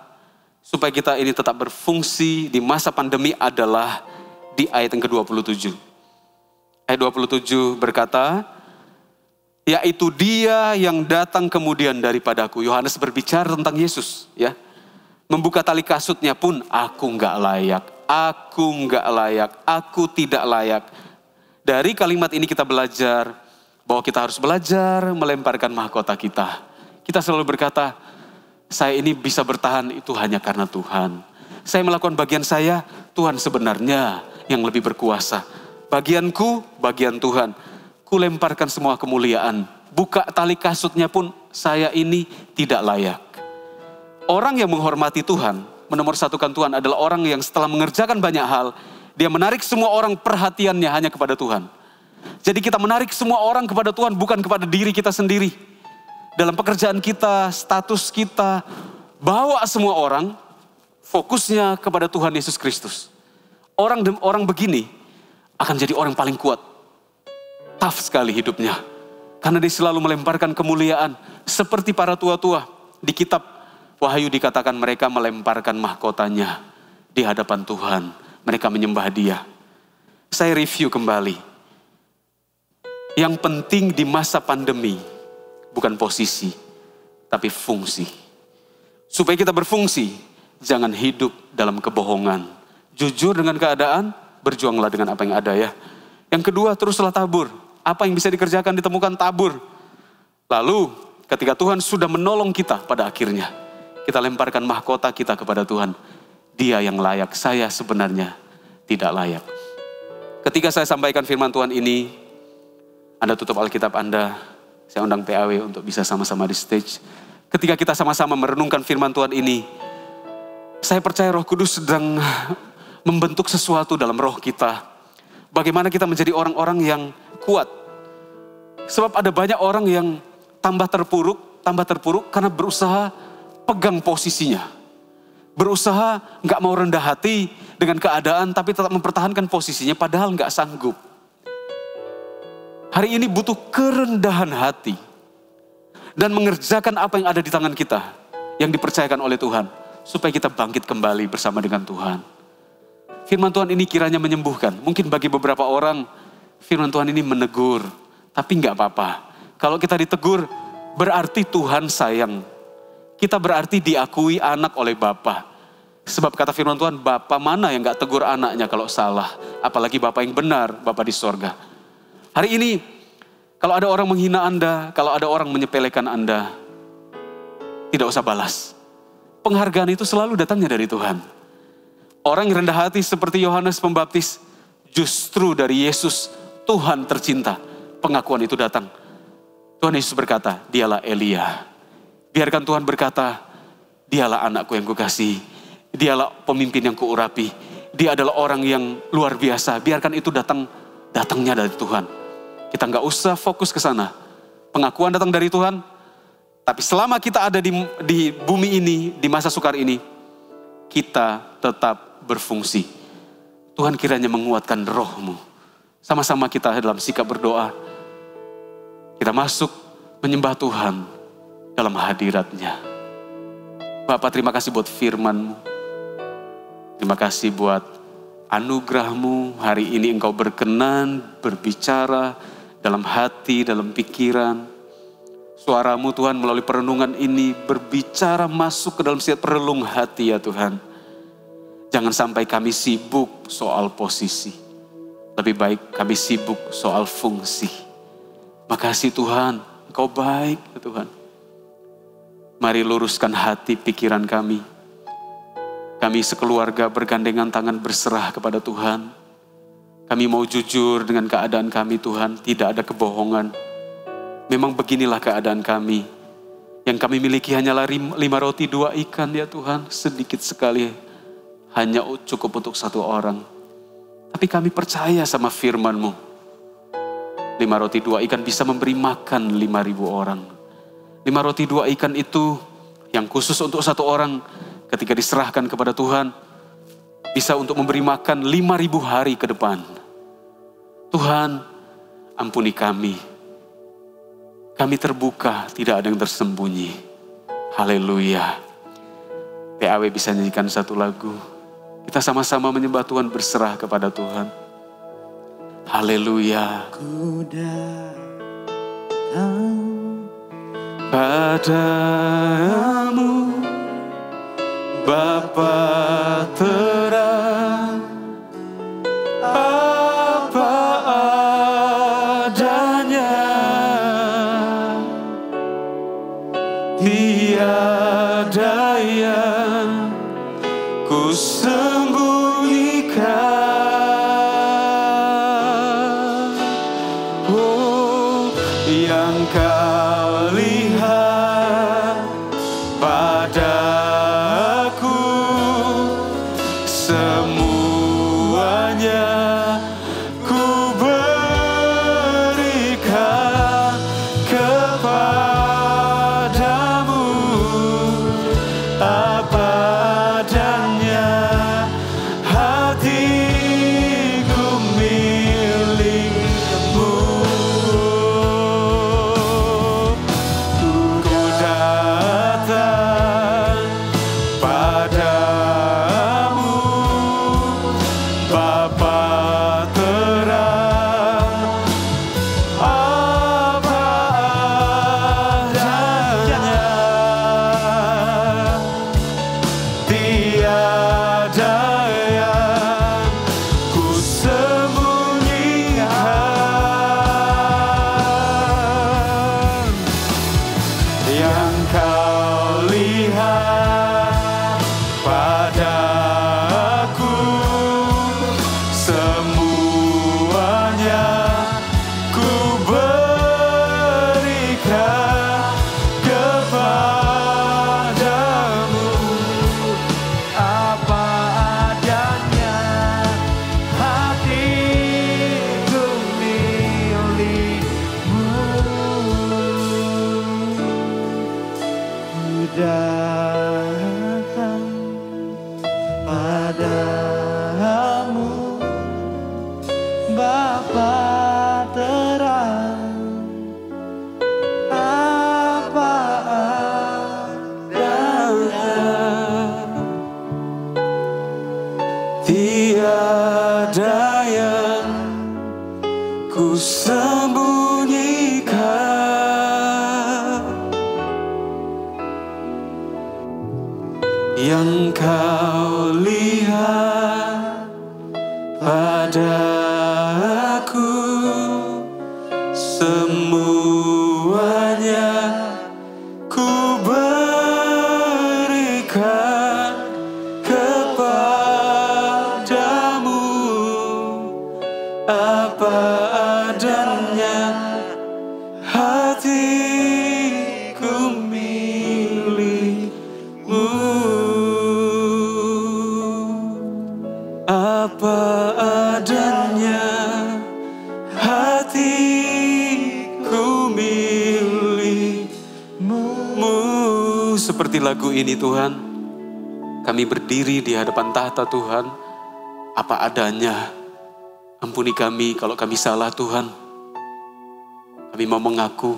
Speaker 6: supaya kita ini tetap berfungsi di masa pandemi adalah di ayat yang ke-27. Ayat 27 berkata, yaitu dia yang datang kemudian daripadaku. Yohanes berbicara tentang Yesus, ya. Membuka tali kasutnya pun, aku enggak layak, aku tidak layak. Dari kalimat ini kita belajar bahwa kita harus belajar melemparkan mahkota kita. Kita selalu berkata, saya ini bisa bertahan itu hanya karena Tuhan. Saya melakukan bagian saya, Tuhan sebenarnya yang lebih berkuasa. Bagianku, bagian Tuhan. Kulemparkan semua kemuliaan. Buka tali kasutnya pun saya ini tidak layak. Orang yang menghormati Tuhan, menomorsatukan Tuhan adalah orang yang setelah mengerjakan banyak hal, dia menarik semua orang perhatiannya hanya kepada Tuhan. Jadi kita menarik semua orang kepada Tuhan, bukan kepada diri kita sendiri. Dalam pekerjaan kita, status kita, bawa semua orang fokusnya kepada Tuhan Yesus Kristus. Orang begini akan jadi orang paling kuat. Tough sekali hidupnya. Karena dia selalu melemparkan kemuliaan. Seperti para tua-tua. Di kitab Wahyu dikatakan mereka melemparkan mahkotanya di hadapan Tuhan. Mereka menyembah Dia. Saya review kembali. Yang penting di masa pandemi bukan posisi, tapi fungsi. Supaya kita berfungsi, jangan hidup dalam kebohongan. Jujur dengan keadaan, berjuanglah dengan apa yang ada ya. Yang kedua, teruslah tabur. Apa yang bisa dikerjakan, ditemukan, tabur. Lalu, ketika Tuhan sudah menolong kita pada akhirnya, kita lemparkan mahkota kita kepada Tuhan. Dia yang layak, saya sebenarnya tidak layak. Ketika saya sampaikan firman Tuhan ini, Anda tutup Alkitab Anda. Saya undang PAW untuk bisa sama-sama di stage. Ketika kita sama-sama merenungkan firman Tuhan ini, saya percaya Roh Kudus sedang membentuk sesuatu dalam roh kita. Bagaimana kita menjadi orang-orang yang kuat. Sebab ada banyak orang yang tambah terpuruk karena berusaha pegang posisinya. Berusaha gak mau rendah hati dengan keadaan tapi tetap mempertahankan posisinya padahal gak sanggup. Hari ini butuh kerendahan hati. Dan mengerjakan apa yang ada di tangan kita. Yang dipercayakan oleh Tuhan. Supaya kita bangkit kembali bersama dengan Tuhan. Firman Tuhan ini kiranya menyembuhkan. Mungkin bagi beberapa orang firman Tuhan ini menegur. Tapi gak apa-apa. Kalau kita ditegur berarti Tuhan sayang. Kita berarti diakui anak oleh Bapa. Sebab kata firman Tuhan, Bapa mana yang gak tegur anaknya kalau salah. Apalagi Bapa yang benar, Bapa di sorga. Hari ini, kalau ada orang menghina Anda, kalau ada orang menyepelekan Anda, tidak usah balas. Penghargaan itu selalu datangnya dari Tuhan. Orang yang rendah hati seperti Yohanes Pembaptis, justru dari Yesus, Tuhan tercinta. Pengakuan itu datang. Tuhan Yesus berkata, dialah Elia. Biarkan Tuhan berkata, dialah anakku yang kukasihi. Dialah pemimpin yang kuurapi. Dia adalah orang yang luar biasa. Biarkan itu datangnya dari Tuhan. Kita nggak usah fokus ke sana. Pengakuan datang dari Tuhan. Tapi selama kita ada di bumi ini, di masa sukar ini, kita tetap berfungsi. Tuhan kiranya menguatkan rohmu. Sama-sama kita dalam sikap berdoa. Kita masuk menyembah Tuhan dalam hadirat-Nya. Bapak, terima kasih buat firman-Mu. Terima kasih buat anugerah-Mu. Hari ini Engkau berkenan berbicara dalam hati, dalam pikiran. Suara-Mu Tuhan melalui perenungan ini berbicara masuk ke dalam setiap relung hati ya Tuhan. Jangan sampai kami sibuk soal posisi. Lebih baik kami sibuk soal fungsi. Makasih Tuhan, Engkau baik Tuhan. Mari luruskan hati pikiran kami. Kami sekeluarga bergandengan tangan berserah kepada Tuhan. Kami mau jujur dengan keadaan kami Tuhan, tidak ada kebohongan. Memang beginilah keadaan kami. Yang kami miliki hanyalah 5 roti 2 ikan ya Tuhan, sedikit sekali. Hanya cukup untuk 1 orang. Tapi kami percaya sama firman-Mu. 5 roti 2 ikan bisa memberi makan 5.000 orang. 5 roti 2 ikan itu yang khusus untuk 1 orang ketika diserahkan kepada Tuhan, bisa untuk memberi makan 5.000 hari ke depan. Tuhan, ampuni kami. Kami terbuka, tidak ada yang tersembunyi. Haleluya. PAW bisa nyanyikan 1 lagu. Kita sama-sama menyembah Tuhan, berserah kepada Tuhan. Haleluya.
Speaker 3: Ku datang
Speaker 6: padamu, Bapa terang, apa adanya, tiada yang ku sembunyikan. Oh, yang kau lihat padaku, semuanya ku berikan kepadamu, apa adanya, hatiku milikmu. Ku datang padamu, Bapa terang, apa adanya, tiada yang ku sembunyikan. Yang kau lihat padaku, semuanya ku berikan kepadamu, apa adanya, hatiku milikmu.
Speaker 3: Ku datang padamu, Bapa terang, apa adanya,
Speaker 6: Tiada yang ku sembunyikan. Yang kau lihat padaku, semuanya ku berikan kepadamu, apa adanya, hatiku milikmu, apa adanya, hatiku milikmu. Seperti lagu ini Tuhan, kami berdiri di hadapan tahta Tuhan, apa adanya. Ampuni kami kalau kami salah Tuhan. Kami mau mengaku.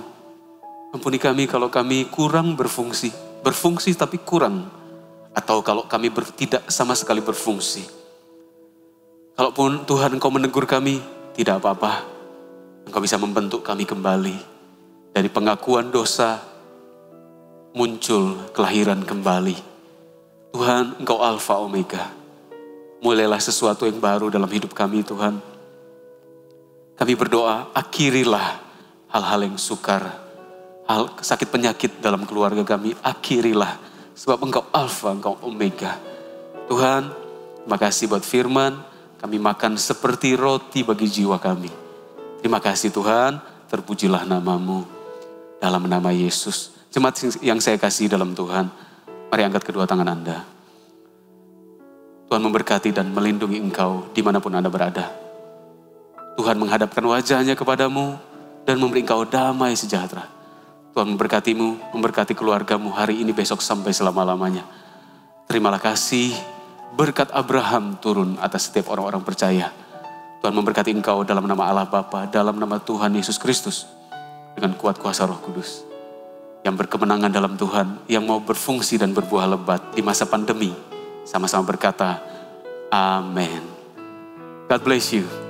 Speaker 6: Ampuni kami kalau kami kurang berfungsi. Berfungsi tapi kurang. Atau kalau kami tidak sama sekali berfungsi. Kalaupun Tuhan Engkau menegur kami, tidak apa-apa. Engkau bisa membentuk kami kembali. Dari pengakuan dosa, muncul kelahiran kembali. Tuhan, Engkau Alfa Omega. Mulailah sesuatu yang baru dalam hidup kami Tuhan. Kami berdoa, akhirilah hal-hal yang sukar, hal sakit penyakit dalam keluarga kami, akhirilah. Sebab Engkau Alfa, Engkau Omega. Tuhan, terima kasih buat firman, kami makan seperti roti bagi jiwa kami. Terima kasih Tuhan, terpujilah nama-Mu. Dalam nama Yesus. Jemaat yang saya kasih dalam Tuhan, mari angkat kedua tangan Anda. Tuhan memberkati dan melindungi engkau dimanapun Anda berada. Tuhan menghadapkan wajahnya kepadamu dan memberi engkau damai sejahtera. Tuhan memberkatimu, memberkati keluargamu hari ini, besok, sampai selama-lamanya. Terimalah kasih, berkat Abraham turun atas setiap orang-orang percaya. Tuhan memberkati engkau dalam nama Allah Bapa, dalam nama Tuhan Yesus Kristus, dengan kuat kuasa Roh Kudus. Yang berkemenangan dalam Tuhan, yang mau berfungsi dan berbuah lebat di masa pandemi. Sama-sama berkata, Amin. God bless you.